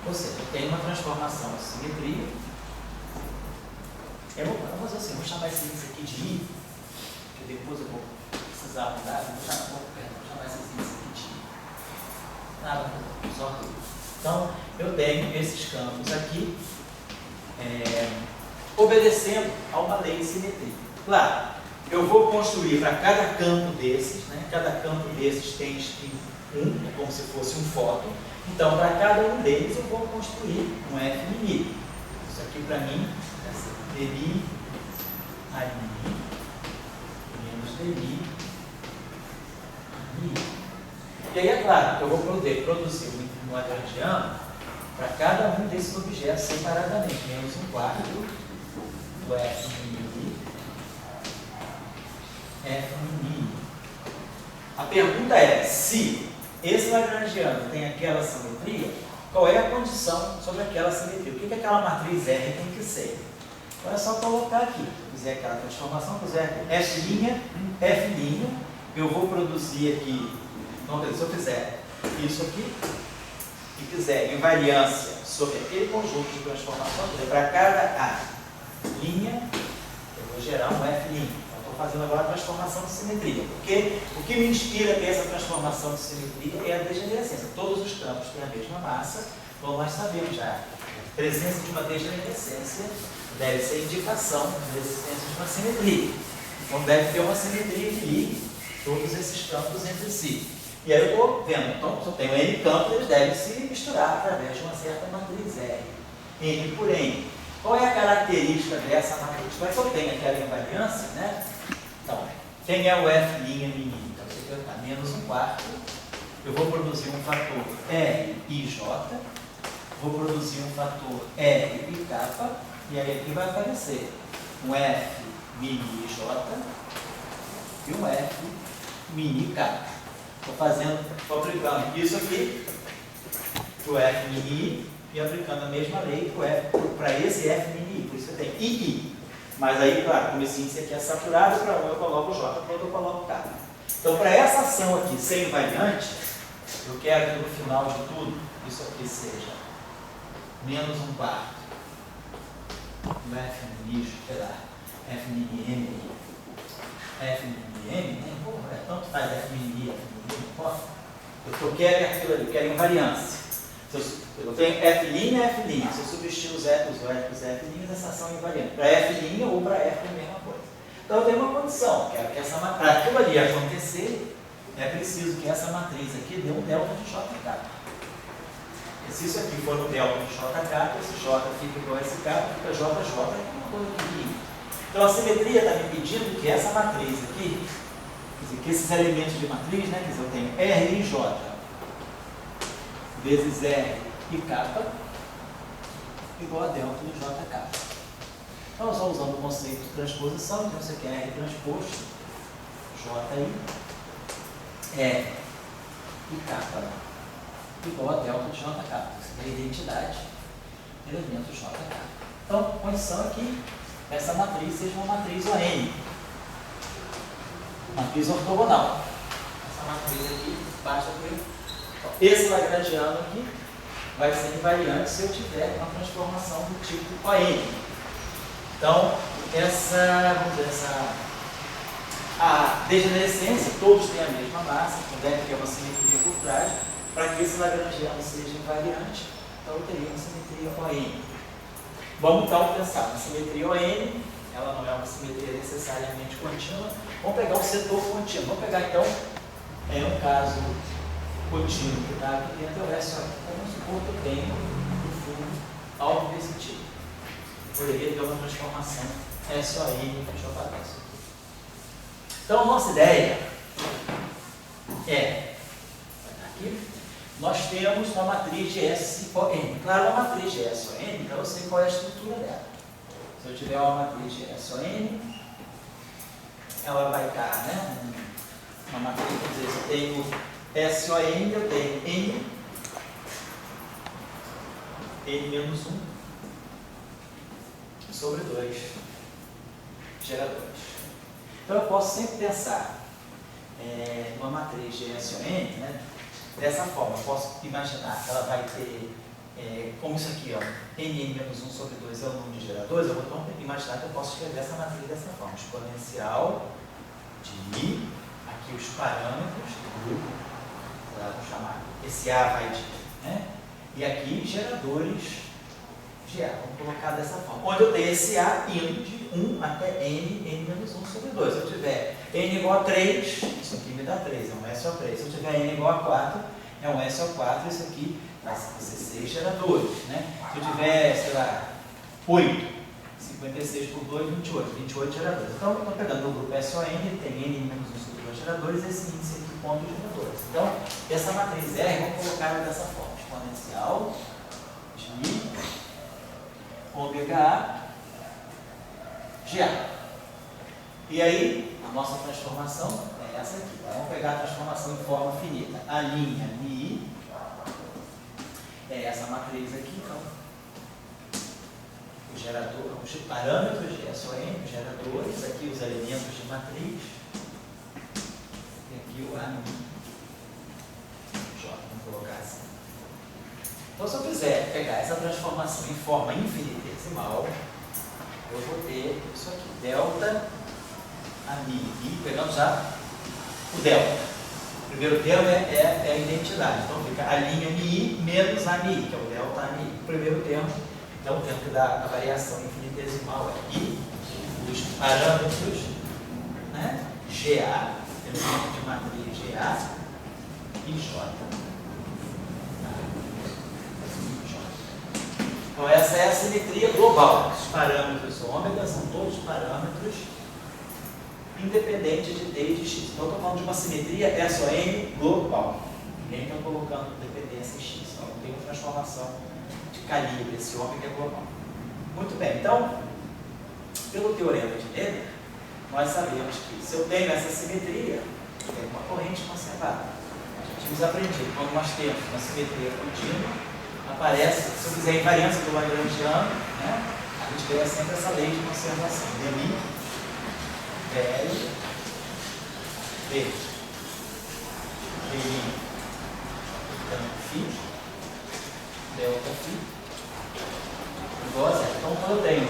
Ou seja, eu tenho uma transformação de simetria. Eu vou fazer assim, vou chamar esse índice aqui de I, que depois eu vou precisar mudar, vou chamar esse índice aqui de I. Nada, só tudo. Então, eu tenho esses campos aqui, obedecendo a uma lei de simetria. Claro, eu vou construir para cada campo desses, né? Cada campo desses tem spin 1, é como se fosse um fóton. Então, para cada um deles, eu vou construir um F mini. Isso aqui, para mim, vai ser dmi a mini menos dmi a mini. E aí, é claro, eu vou poder produzir um lagrangiano para cada um desses objetos separadamente, menos um quarto do F mini, F mini. A pergunta é, se esse lagrangiano tem aquela simetria, qual é a condição sobre aquela simetria? O que aquela matriz R tem que ser? Então é só colocar aqui. Se eu fizer aquela transformação, fizer F', eu vou produzir aqui, então, se eu fizer isso aqui, e fizer invariância sobre aquele conjunto de transformações, para cada A linha, eu vou gerar um F'. Estou fazendo agora a transformação de simetria, porque o que me inspira a ter essa transformação de simetria é a degenerescência. Todos os campos têm a mesma massa, então nós sabemos já, a presença de uma degenerescência deve ser indicação da existência de uma simetria. Então deve ter uma simetria que ligue todos esses campos entre si. E aí eu estou vendo, então se eu tenho N campos, eles devem se misturar através de uma certa matriz R, N por N. Qual é a característica dessa matriz? Como é que eu tenho aquela invariância, né? Então, quem é o F' mini? Então, você perguntar menos um quarto, eu vou produzir um fator R e J, vou produzir um fator R e K, e aí aqui vai aparecer um F mini J e um F mini K. Estou aplicando isso aqui para o F mini e aplicando a mesma lei para esse F mini, por isso eu tenho II. Mas aí, claro, como esse índice aqui é saturado, para um eu coloco J, para outro eu coloco K. Então, para essa ação aqui ser invariante, eu quero que no final de tudo, isso aqui seja menos um quarto do F mini, F mini M, F mini M, né? Porra, tanto faz F mini I, F mini M, não importa. Eu quero aquilo ali, eu quero invariância. Eu tenho F' e F'. Se eu substituir os F', essa são invariantes. Para F' ou para F é a mesma coisa. Então eu tenho uma condição, que para aquilo ali acontecer, é preciso que essa matriz aqui dê um delta de JK. E se isso aqui for um delta de JK, esse J fica igual a esse K, fica JJ, é uma coisa aqui. Então a simetria está me pedindo que essa matriz aqui, quer dizer, que esses elementos de matriz, né, quer dizer, eu tenho R e J vezes R e K igual a delta de JK. Então, nós estamos usando o conceito de transposição, então isso aqui é R transposto, JI, R e K igual a delta de JK. Isso aqui é a identidade do elemento JK. Então, a condição é que essa matriz seja uma matriz ON, matriz ortogonal. Essa matriz aqui, basta por esse lagrangiano aqui vai ser invariante se eu tiver uma transformação do tipo ON. Então, vamos dizer, a degenerescência, todos têm a mesma massa, então deve ter uma simetria por trás. Para que esse lagrangiano seja invariante, então eu teria uma simetria ON. Vamos então pensar na simetria ON, ela não é uma simetria necessariamente contínua. Vamos pegar o setor contínuo. Vamos pegar então um caso contínuo que está aqui dentro do SON. Vamos supor que eu tenho um fundo algo desse tipo. Poderia ter uma transformação SON que eu apareço. Então, a nossa ideia é, aqui, nós temos uma matriz de SON. Claro, uma matriz de SON, então eu sei qual é a estrutura dela. Se eu tiver uma matriz de SON, ela vai estar, né? Uma matriz, quer dizer, se eu tenho SON, eu tenho N menos 1 sobre 2 geradores. Então eu posso sempre pensar numa matriz de SON, né? Dessa forma, eu posso imaginar que ela vai ter, como isso aqui, ó, N menos 1 sobre 2 é o número de geradores, eu vou então imaginar que eu posso escrever essa matriz dessa forma, exponencial de I, aqui os parâmetros do grupo, vou chamar, esse A vai de, né? E aqui geradores de A, vamos colocar dessa forma, onde eu tenho esse A indo de 1 até N menos 1 sobre 2. Se eu tiver N igual a 3, isso aqui me dá 3, é um SO3. Se eu tiver N igual a 4, é um SO4, isso aqui vai ser 6 geradores, né? Se eu tiver, sei lá, 8, 56 por 2, 28 geradores. Então, eu estou pegando o grupo SON, ele tem N menos 1 sobre 2 geradores, esse índice aqui, ponto de geradores. Então, essa matriz R, vamos colocar ela dessa forma, exponencial de ômega A GA. E aí, a nossa transformação é essa aqui. Vamos pegar a transformação em forma finita. A linha MI é essa matriz aqui, então. O gerador, os parâmetros de SON, os geradores, aqui os elementos de matriz. E aqui o A MI. Vamos colocar assim. Então, se eu quiser pegar essa transformação em forma infinitesimal, eu vou ter isso aqui, delta AMI, pegando já o delta. O primeiro termo é a identidade, então fica a linha MI menos AMI, que é o delta AMI. O primeiro termo, então o termo que dá a variação infinitesimal é I, os parâmetros, né, GA, elemento de matriz GA, e J. Então essa é a simetria global. Os parâmetros ômega são todos parâmetros independentes de D e de X. Então eu estou falando de uma simetria SON global. Ninguém está colocando dependência em X. Então não tem uma transformação de calibre, esse ômega é global. Muito bem, então, pelo teorema de Leder, nós sabemos que se eu tenho essa simetria, eu tenho uma corrente conservada. Já tínhamos aprendido, quando nós temos uma simetria contínua, aparece, se eu fizer invariância do lagrangiano, né, a gente ganha sempre essa lei de conservação. Dmi, VL, V, Dmi, então, Φ, delta Φ, igual a zero. Então, quando eu tenho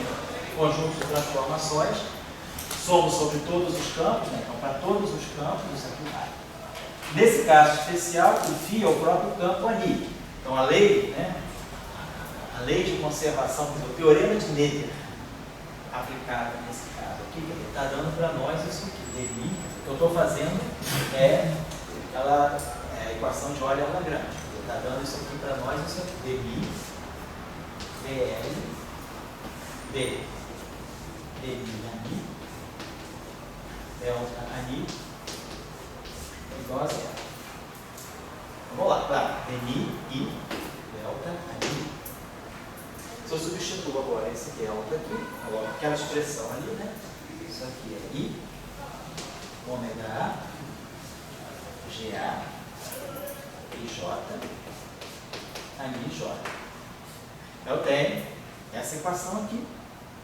conjunto de transformações, somos sobre todos os campos, né? Então para todos os campos isso aqui vale. Nesse caso especial, o φ é o próprio campo ali. Então a lei, né? A lei de conservação, o teorema de Noether aplicado nesse caso aqui, ele está dando para nós isso aqui, dmi. O que eu estou fazendo é a equação de Euler-Lagrange. Ele está dando isso aqui para nós, isso aqui, dmi, dl, dmi ani, delta ani, igual a zero. Vamos lá, claro, dmi e delta ani. Se eu substituo agora esse delta aqui, coloco aquela expressão ali, né? Isso aqui é I, ômega A, GA, IJ, ani J. Eu tenho essa equação aqui,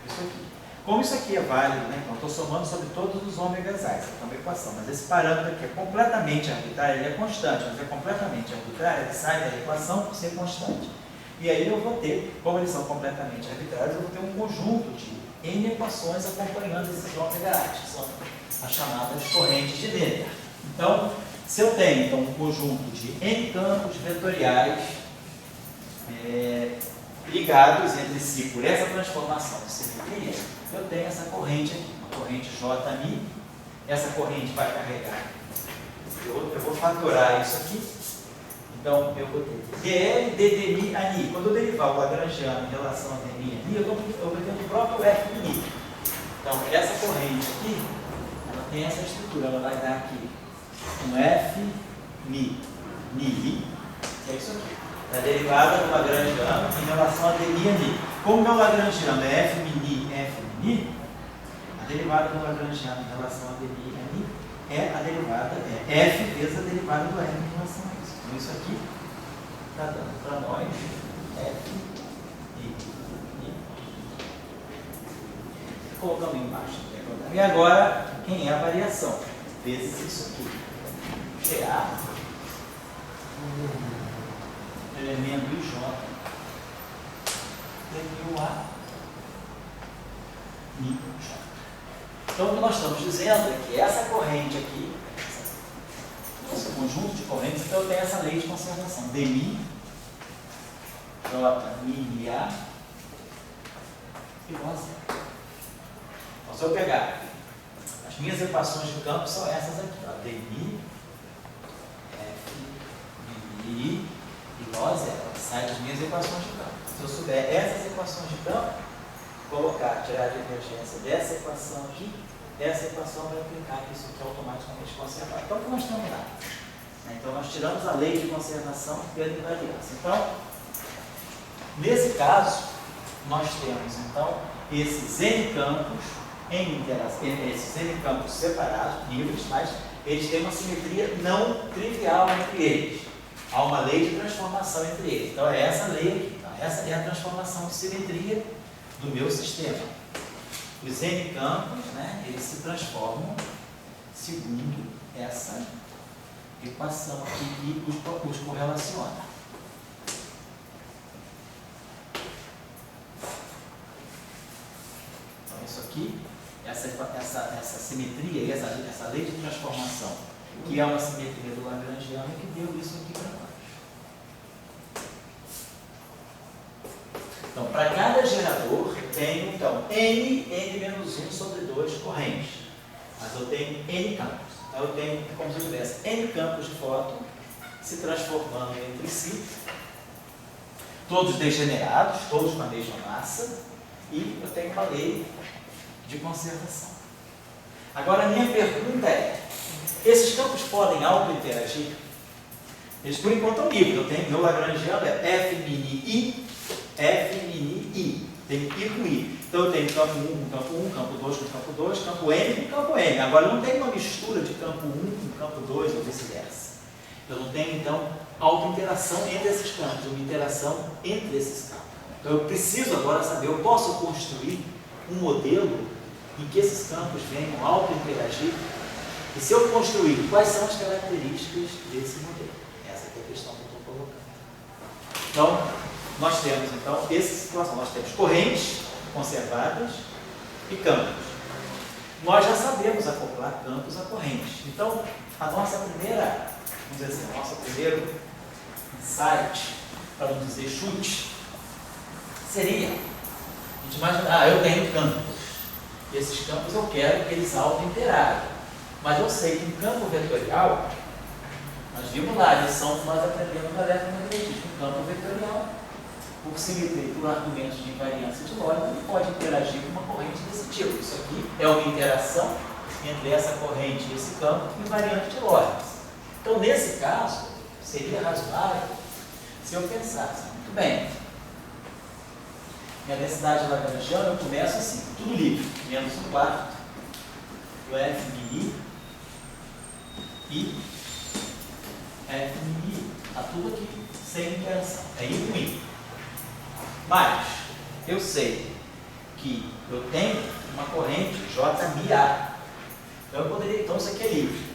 isso aqui. Como isso aqui é válido, né? Então, eu estou somando sobre todos os ômegas A, essa aqui é uma equação, mas esse parâmetro aqui é completamente arbitrário, ele é constante, mas é completamente arbitrário, ele sai da equação por ser constante. E aí eu vou ter, como eles são completamente arbitrários, eu vou ter um conjunto de N equações acompanhando esses ômega A, que são as chamadas correntes de Noether. Então, se eu tenho então, um conjunto de N campos vetoriais ligados entre si por essa transformação de simetria, eu tenho essa corrente aqui, uma corrente J-mi, essa corrente vai carregar, eu vou fatorar isso aqui, então eu vou ter dl dmi ani. Quando eu derivar o lagrangiano em relação a dmi ani, eu obtendo o próprio f mi. Então essa corrente aqui, ela tem essa estrutura, ela vai dar aqui um f mi, ni, é isso aqui. A derivada do lagrangiano em relação a dmi ani. Como meu lagrangiano é f mi, f mi, a derivada do lagrangiano em relação a dmi ani é a derivada, é f vezes a derivada do r em relação a isso. Então isso aqui está dando para nós f mi. Colocamos embaixo. E agora, quem é a variação? Vezes isso aqui. GA, elemento IJ, deu a mi J. Então, o que nós estamos dizendo é que essa corrente aqui, esse conjunto de correntes, então eu tenho essa lei de conservação. dmi, J, mi, A, igual a zero. Então, se eu pegar as minhas equações de campo, são essas aqui. Ó, dmi, f, mi, igual a zero. Sai das minhas equações de campo. Se eu souber essas equações de campo, colocar, tirar a divergência dessa equação aqui, essa equação vai implicar que isso aqui é automaticamente conservado. Então, o que nós estamos lá? Então, nós tiramos a lei de conservação pela invariância. Então, nesse caso, nós temos, então, esses N campos em interação, esses N campos separados, livres, mas eles têm uma simetria não trivial entre eles. Há uma lei de transformação entre eles. Então, é essa lei aqui. Então, essa é a transformação de simetria do meu sistema. Os N campos, né, eles se transformam segundo essa equação aqui que os correlaciona. Então, isso aqui, essa simetria, essa lei de transformação, que é uma simetria do lagrangiano, que deu isso aqui para nós. Então, para cada gerador, eu tenho, então, n-1 sobre 2 correntes. Mas eu tenho n campos. Então, eu tenho como se eu tivesse n campos de fóton se transformando entre si, todos degenerados, todos com a mesma massa, e eu tenho uma lei de conservação. Agora, a minha pergunta é, esses campos podem auto-interagir? Eles, por enquanto, estão livres. Eu tenho, meu lagrangiano é f mini i, f mini i. Tem I com I. Então, eu tenho campo 1 com campo 1, campo 2 com campo 2, campo N com campo N. Agora, eu não tenho uma mistura de campo 1 com campo 2 ou vice-versa. Eu não tenho, então, auto-interação entre esses campos, uma interação entre esses campos. Então, eu preciso agora saber, eu posso construir um modelo em que esses campos venham auto-interagir? E se eu construir, quais são as características desse modelo? Essa é a questão que eu estou colocando. Então, nós temos, essa situação. Nós temos correntes conservadas e campos. nós já sabemos acoplar campos a correntes. Então, a nossa primeira, vamos dizer assim, nosso primeiro insight, para não dizer chute, seria a gente imaginar, eu tenho campos, e esses campos eu quero que eles auto-interagem, mas eu sei que um campo vetorial, nós vimos lá a lição que nós aprendemos no eletromagnetismo, um campo vetorial, por simetria e por argumentos de invariância de Lorentz, ele pode interagir com uma corrente desse tipo. Isso aqui é uma interação entre essa corrente e esse campo invariante de Lorentz. Então, nesse caso, seria razoável se eu pensasse, muito bem, minha densidade lagrangiana, eu começo assim, tudo livre, menos um quarto do F mini e F mini, está tudo aqui sem interação, é I com I. Mas eu sei que eu tenho uma corrente J-MA. Então eu poderia, então isso aqui é livre,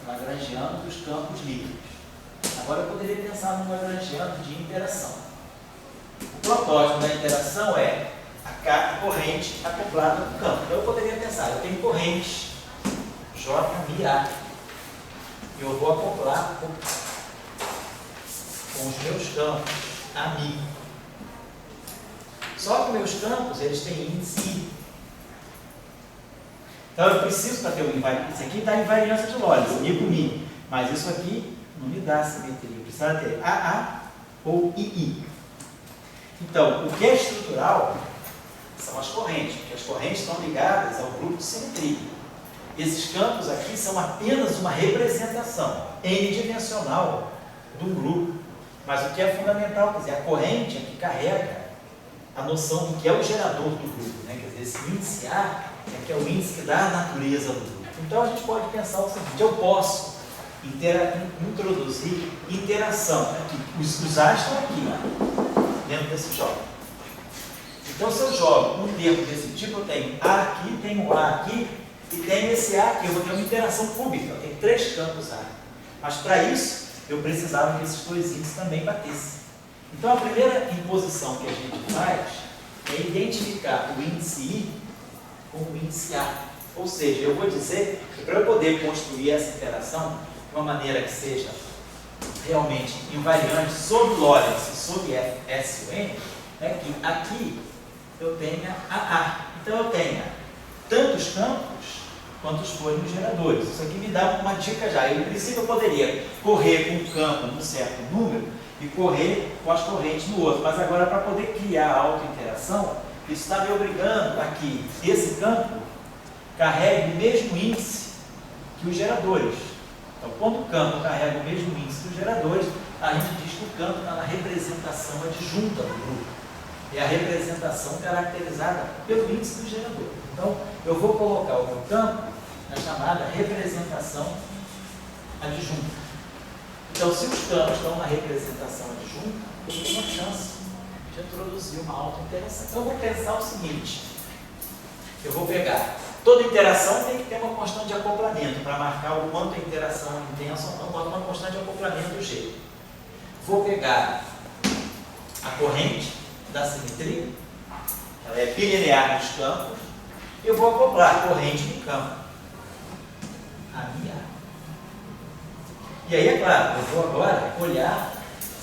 lagrangiano dos campos livres. Agora eu poderia pensar num lagrangiano de interação. O protótipo da interação é a corrente acoplada no campo. Então eu poderia pensar, eu tenho corrente J-MA. Eu vou acoplar com os meus campos amigos. Só que meus campos, eles têm índice I. Então eu preciso para ter um invariância. Isso aqui dá invariância de Lorentz, I com I. Mas isso aqui não me dá simetria. Eu preciso ter AA ou II. Então, o que é estrutural são as correntes, porque as correntes estão ligadas ao grupo de simetria. Esses campos aqui são apenas uma representação n-dimensional do grupo. Mas o que é fundamental, quer dizer, a corrente é que carrega a noção do que é o gerador do grupo, né? Quer dizer, esse índice A é que é o índice que dá a natureza do grupo. Então a gente pode pensar o seguinte, eu posso introduzir interação aqui. Os A estão aqui, dentro desse jogo. Então se eu jogo um termo desse tipo, eu tenho A aqui, tenho A aqui, e tenho esse A aqui, eu vou ter uma interação cúbica, eu tenho 3 campos A. Mas para isso, eu precisava que esses dois índices também batessem. Então, a primeira imposição que a gente faz é identificar o índice I com o índice A. Ou seja, eu vou dizer que para eu poder construir essa interação de uma maneira que seja realmente invariante sobre Lorentz e sobre S e N, é que aqui eu tenha AA. Então, eu tenha tantos campos quantos forem os geradores. Isso aqui me dá uma dica já. Eu, em princípio, eu poderia correr com um campo num certo número e correr com as correntes no outro. Mas agora, para poder criar a auto-interação, isso está me obrigando a que esse campo carregue o mesmo índice que os geradores. Então, quando o campo carrega o mesmo índice que os geradores, a gente diz que o campo está na representação adjunta do grupo. É a representação caracterizada pelo índice do gerador. Então, eu vou colocar o meu campo na chamada representação adjunta. Então, se os campos estão na representação adjunta, eu tenho uma chance de introduzir uma auto-interação. Então, eu vou pensar o seguinte, eu vou pegar, toda interação tem que ter uma constante de acoplamento, para marcar o quanto a interação é intensa ou não, bota uma constante de acoplamento G. Vou pegar a corrente da simetria, ela é bilinear nos campos, eu vou acoplar a corrente no campo, a minha. E aí, é claro, eu vou agora olhar,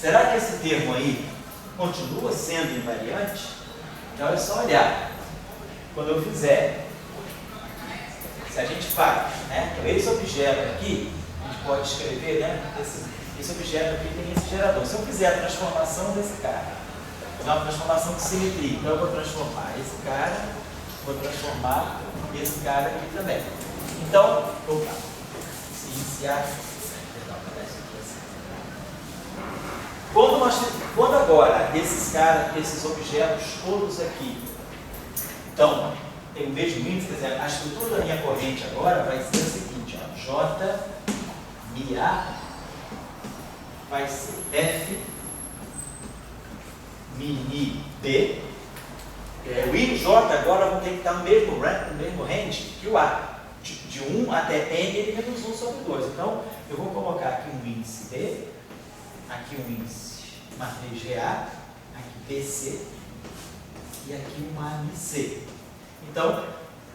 será que esse termo aí continua sendo invariante? Então é só olhar. Quando eu fizer, se a gente faz, né? Então esse objeto aqui, a gente pode escrever, né? Esse objeto aqui tem esse gerador. Se eu fizer a transformação desse cara, é uma transformação de simetria, então eu vou transformar esse cara, vou transformar esse cara aqui também. Então, opa, se iniciar. Quando agora esses objetos todos aqui, então, tem o mesmo índice, quer dizer, a estrutura da minha corrente agora vai ser a seguinte, ó, J, MA, vai ser F, mini B, o I e o J agora vão ter que estar no mesmo range que o A. De 1 até N, ele menos 1 sobre 2. Então, eu vou colocar aqui um índice B, aqui um índice matriz GA, aqui BC e aqui uma MC. Então,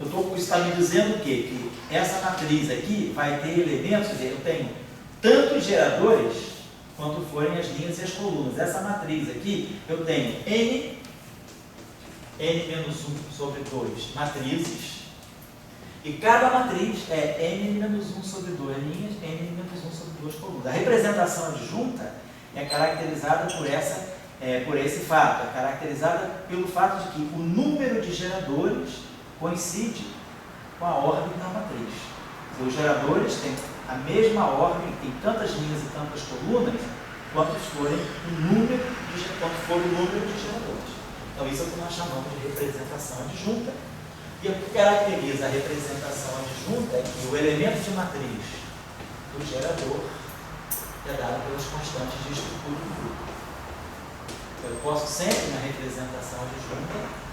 isso está me dizendo o quê? Que essa matriz aqui vai ter elementos, quer dizer, eu tenho tantos geradores quanto forem as linhas e as colunas. Essa matriz aqui, eu tenho n menos 1 sobre 2 matrizes, e cada matriz é n menos 1 sobre 2 linhas, n menos 1 sobre 2 colunas. A representação adjunta é caracterizada por esse fato, é caracterizada pelo fato de que o número de geradores coincide com a ordem da matriz. Os geradores têm a mesma ordem, tem tantas linhas e tantas colunas, quanto for o número de geradores. Então isso é o que nós chamamos de representação adjunta. E o que caracteriza a representação adjunta é que o elemento de matriz do gerador é dado pelas constantes de estrutura do grupo. Eu posso sempre, na representação adjunta,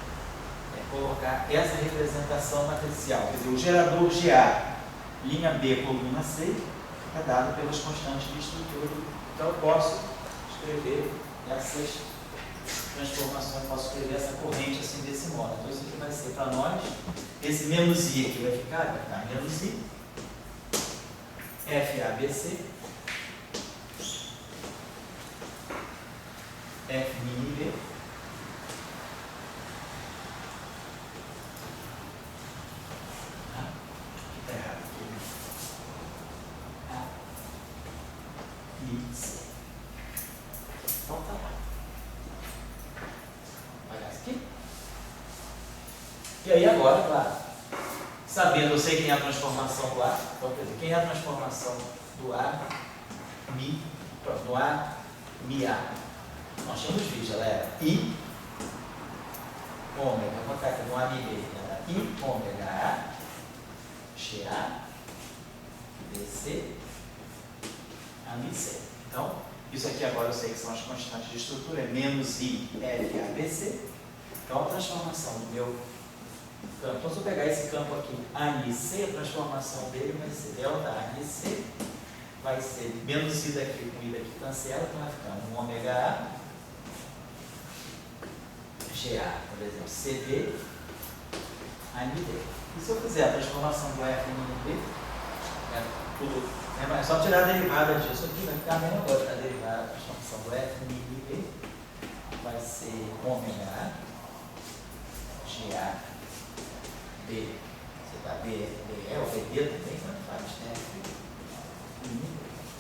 colocar essa representação matricial. Quer dizer, o gerador GA, linha B, coluna C, é dado pelas constantes de estrutura do grupo. Então eu posso escrever essas transformações, eu posso escrever essa corrente assim desse modo. Então isso aqui vai ser para nós, esse menos I aqui vai ficar menos I, FABC, F mini B, está errado aqui, A e C. Então tá lá. Vai dar aqui. E aí agora, claro, sabendo, eu sei quem é a transformação do A, então quer dizer, quem é a transformação do A, Mi, pronto, do A, Mi, A. Nós tínhamos visto, ela era I, ômega, vou botar aqui no A, Mi, B, era I, ômega, A, GA, BC, A, Mi, C. Então, isso aqui agora eu sei que são as constantes de estrutura, é menos I, F, A, B, C. Então, a transformação do meu campo, então se eu pegar esse campo aqui, A, Mi, C, a transformação dele vai ser delta A, Mi, C, vai ser menos I daqui com I daqui cancela, então vai ficar um ômega A, GA, por exemplo, CD, AMD. E se eu fizer a transformação do F em B, é só tirar a derivada disso aqui, vai ficar a mesma coisa. A derivada, a transformação do F em B vai ser ômega A, GA, B, você tá B, é o BD também, não faz, né?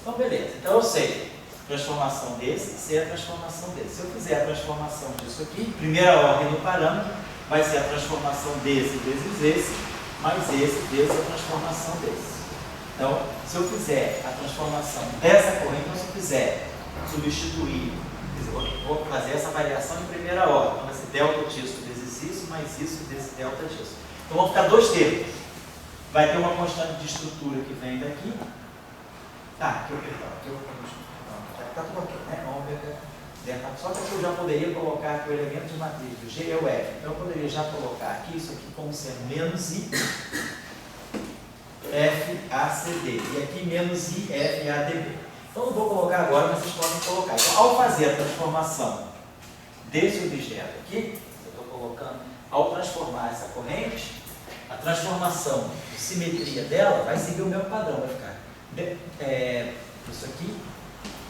Então, beleza. Então, eu sei transformação desse, ser a transformação desse. Se eu fizer a transformação disso aqui, primeira ordem do parâmetro, vai ser a transformação desse vezes esse, mais esse vezes a transformação desse. Então, se eu fizer a transformação dessa corrente, então, se eu quiser substituir, vou fazer essa variação em primeira ordem, então vai ser delta disso vezes isso, mais isso vezes delta disso. Então, vão ficar dois termos. Vai ter uma constante de estrutura que vem daqui. Aqui eu está tudo aqui, né? Ômega, delta. Só que eu já poderia colocar aqui o elemento de matriz do G é o F. Então eu poderia já colocar aqui isso aqui como sendo menos I, F, A, C, D. E aqui menos I, F, A, D, B. Então eu não vou colocar agora, mas vocês podem colocar. Então, ao fazer a transformação desse objeto aqui, eu estou colocando, ao transformar essa corrente, a transformação de simetria dela vai seguir o mesmo padrão, vai ficar isso aqui.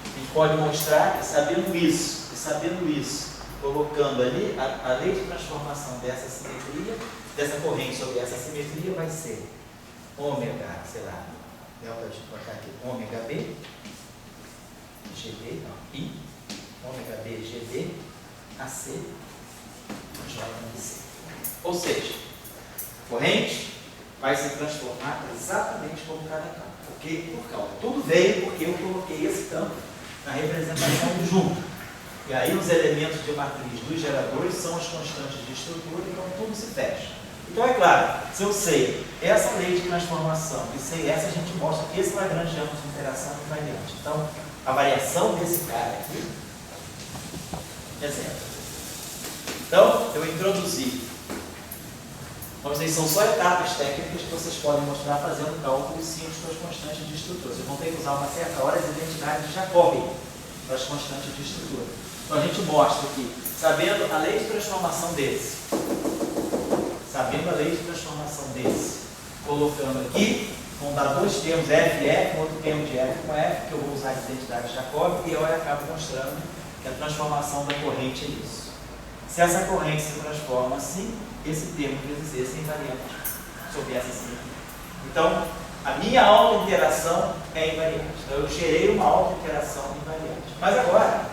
A gente pode mostrar que sabendo isso, colocando ali a lei de transformação dessa simetria, dessa corrente sobre essa simetria vai ser ômega, sei lá, delta de botar aqui, ômega B, GB, não, I, ômega B, GB, AC, JMC. Ou seja, corrente vai se transformar exatamente como cada campo. Tudo veio porque eu coloquei esse campo na representação do junto. E aí os elementos de matriz dos geradores são as constantes de estrutura, então tudo se fecha. Então é claro, se eu sei essa lei de transformação e sei essa, a gente mostra que esse lagrangiano de interação que vai adiante. Então, a variação desse cara aqui é zero. Então, eu introduzi. Vamos dizer, são só etapas técnicas que vocês podem mostrar fazendo cálculos simples para as constantes de estrutura. Vocês vão ter que usar uma certa hora de identidade de Jacobi para as constantes de estrutura. Então a gente mostra que, sabendo a lei de transformação desse, sabendo a lei de transformação desse, colocando aqui, vão dar dois termos, F e F, um outro termo de F com F, que eu vou usar de identidade de Jacob, e eu acabo mostrando que a transformação da corrente é isso. Se essa corrente se transforma assim, esse termo vezes esse é invariante, sob essa simetria. Então, a minha autointeração é invariante. Então, eu gerei uma autointeração invariante. Mas agora,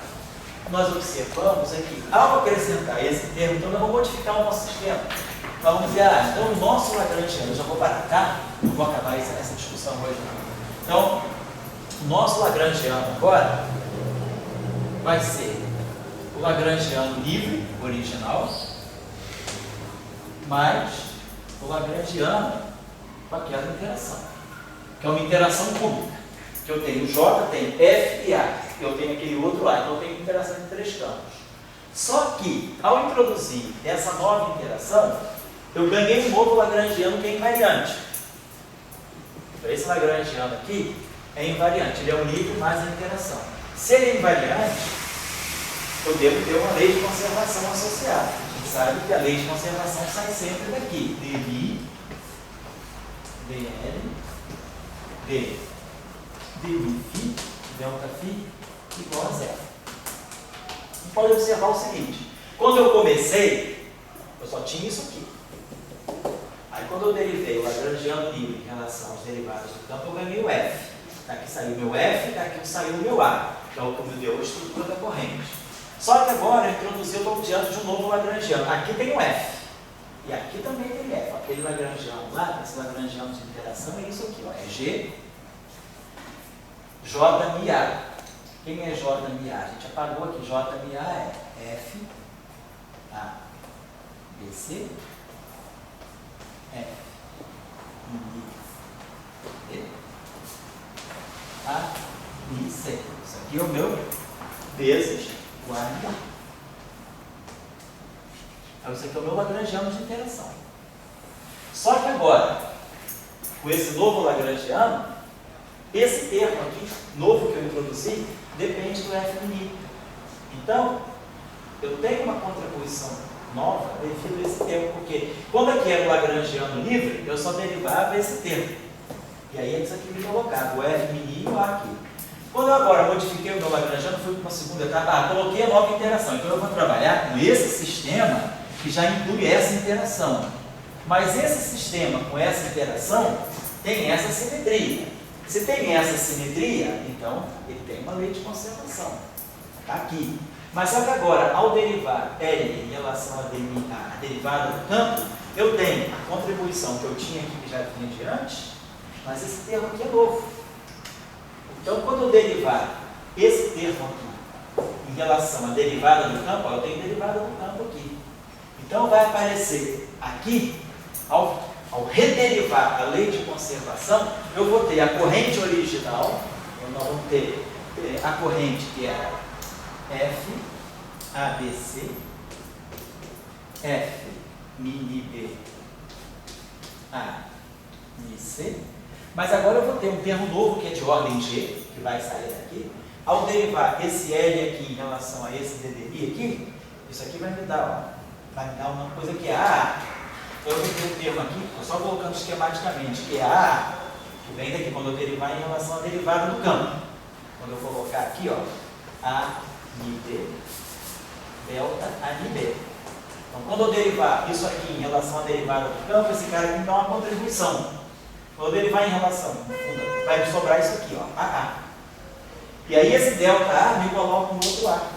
nós observamos aqui, ao acrescentar esse termo, então nós vamos modificar o nosso sistema. Nós vamos dizer, então o nosso Lagrangiano, eu já vou parar, tá? Não vou acabar essa discussão hoje. Então, o nosso Lagrangiano agora vai ser o Lagrangiano livre, original, mais o Lagrangiano com aquela interação, que é uma interação cúbica, que eu tenho J, tenho F e A, eu tenho aquele outro A, então eu tenho interação em três campos. Só que, ao introduzir essa nova interação, eu ganhei um novo Lagrangiano que é invariante. Então, esse Lagrangiano aqui é invariante, ele é o livre mais a interação. Se ele é invariante, eu devo ter uma lei de conservação associada. A gente sabe que a lei de conservação sai sempre daqui. dI, dl, dμφ, ΔΦ igual a zero. Você pode observar o seguinte, quando eu comecei, eu só tinha isso aqui. Aí quando eu derivei o Lagrangiano livre em relação aos derivados do campo, eu ganhei o F. Daqui saiu o meu F, daqui saiu o meu A, que é o que me deu a estrutura da corrente. Só que agora eu introduzi, eu estou diante de um novo Lagrangiano. Aqui tem um F. E aqui também tem F. Aquele Lagrangiano lá, esse Lagrangiano de interação, é isso aqui, ó, é G, J mi A. Quem é J mi A? A gente apagou aqui. J mi A é F, A, B, C, F, I, D, A, I, C. Isso aqui é o meu vezes guarda. Então, isso aqui é o meu Lagrangiano de interação. Só que agora, com esse novo Lagrangiano, esse termo aqui, novo que eu introduzi, depende do F'. Então, eu tenho uma contribuição nova devido a esse termo, porque quando aqui era o Lagrangiano livre, eu só derivava esse termo. E aí é isso aqui me colocava, o F' e o A aqui. Quando eu agora modifiquei o meu Lagrangiano, fui para uma segunda etapa, coloquei a nova interação. Então eu vou trabalhar com esse sistema que já inclui essa interação. Mas esse sistema com essa interação tem essa simetria. Se tem essa simetria, então ele tem uma lei de conservação. Está aqui. Mas só que agora, ao derivar L em relação a derivada do campo, eu tenho a contribuição que eu tinha aqui, que já vinha de antes, mas esse termo aqui é novo. Então, quando eu derivar esse termo aqui em relação à derivada do campo, eu tenho derivada do campo aqui. Então, vai aparecer aqui, ao rederivar a lei de conservação, eu vou ter a corrente original, então nós vamos ter a corrente que é F, ABC, F, mini B, A, mini C. Mas agora eu vou ter um termo novo que é de ordem G, que vai sair daqui. Ao derivar esse L aqui em relação a esse DDI aqui, isso aqui vai me dar uma coisa que é A. Então eu vou ter um termo aqui, estou só colocando esquematicamente, que é A, que vem daqui, quando eu derivar em relação à derivada do campo. Quando eu colocar aqui, ó, A, Mi, B, delta, A, Mi, B. Então quando eu derivar isso aqui em relação à derivada do campo, esse cara aqui me dá uma contribuição. Quando eu derivar em relação, vai me sobrar isso aqui, ó, AA. E aí esse delta A me coloca no outro A.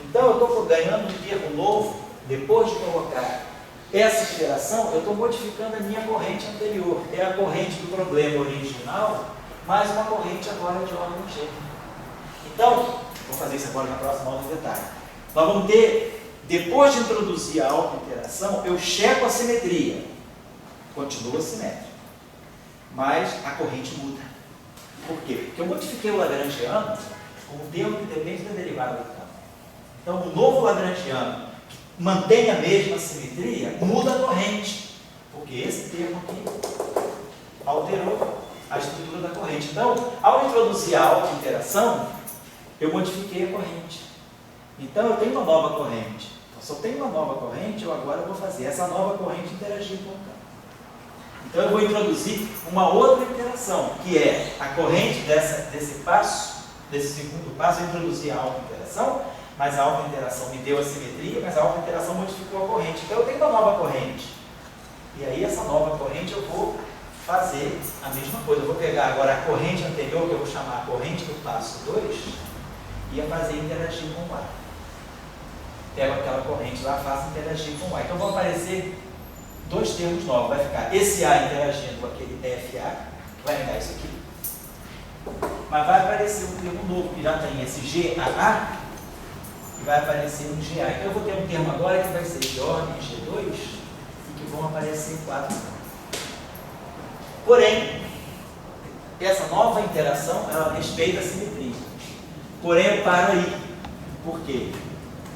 Então eu estou ganhando um termo novo, depois de colocar essa interação, eu estou modificando a minha corrente anterior. É a corrente do problema original, mais uma corrente agora de ordem G. Então, vou fazer isso agora na próxima aula de detalhe. Nós vamos ter, depois de introduzir a autointeração, eu checo a simetria. Continua simétrico. Mas a corrente muda. Por quê? Porque eu modifiquei o Lagrangiano com um termo que depende da derivada do campo. Então, o novo Lagrangiano, que mantém a mesma simetria, muda a corrente. Porque esse termo aqui alterou a estrutura da corrente. Então, ao introduzir a autointeração, eu modifiquei a corrente. Então, eu tenho uma nova corrente. Então, Só tem uma nova corrente, eu agora vou fazer essa nova corrente interagir com o campo. Então eu vou introduzir uma outra interação, que é a corrente desse passo, desse segundo passo, eu introduzi a alfa interação, mas a alfa interação me deu a simetria, mas a alfa interação modificou a corrente. Então eu tenho uma nova corrente. E aí essa nova corrente eu vou fazer a mesma coisa. Eu vou pegar agora a corrente anterior, que eu vou chamar a corrente do passo 2, e a fazer interagir com o A. Pego aquela corrente lá, faço interagir com o A. Então vão aparecer dois termos novos. Vai ficar esse A interagindo com aquele FA, vai me dar isso aqui. Mas vai aparecer um termo novo, que já tem esse GAA, e vai aparecer um GA. Então eu vou ter um termo agora que vai ser de ordem G2, e que vão aparecer 4. Porém, essa nova interação, ela respeita a simetria. Porém, eu paro aí. Por quê?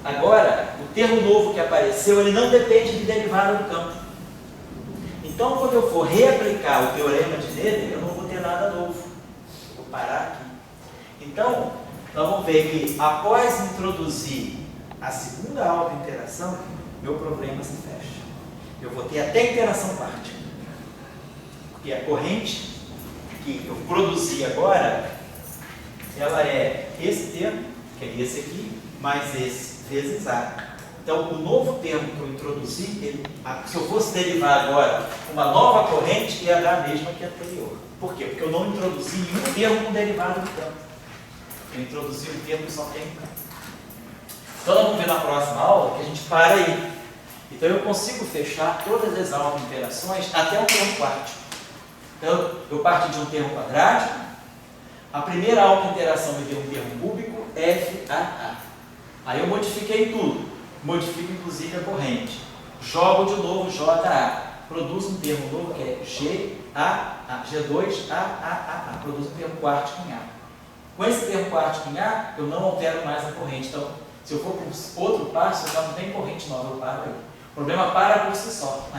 Agora, o termo novo que apareceu, ele não depende de derivada do campo. Então, quando eu for reaplicar o teorema de Noether, eu não vou ter nada novo. Eu vou parar aqui. Então, nós vamos ver que após introduzir a segunda alta interação, meu problema se fecha. Eu vou ter até interação quântica. Porque a corrente que eu produzi agora, ela é esse termo, que é esse aqui, mais esse, vezes A. Então, o novo termo que eu introduzi, se eu fosse derivar agora uma nova corrente, ia dar a mesma que a anterior. Por quê? Porque eu não introduzi nenhum termo com derivado do campo. Eu introduzi um termo que só tem um campo. Então, nós vamos ver na próxima aula que a gente para aí. Então, eu consigo fechar todas as altas interações até o termo quártico. Então, eu parti de um termo quadrático. A primeira alta interação me deu um termo cúbico, FAA. Aí eu modifiquei tudo. Modifico inclusive a corrente. Jogo de novo JA. Produzo um termo novo que é G2AAA. Produzo um termo quártico em A. Com esse termo quártico em A, eu não altero mais a corrente. Então, se eu for para outro passo, eu já não tenho corrente nova, eu paro aí. O problema para por si só.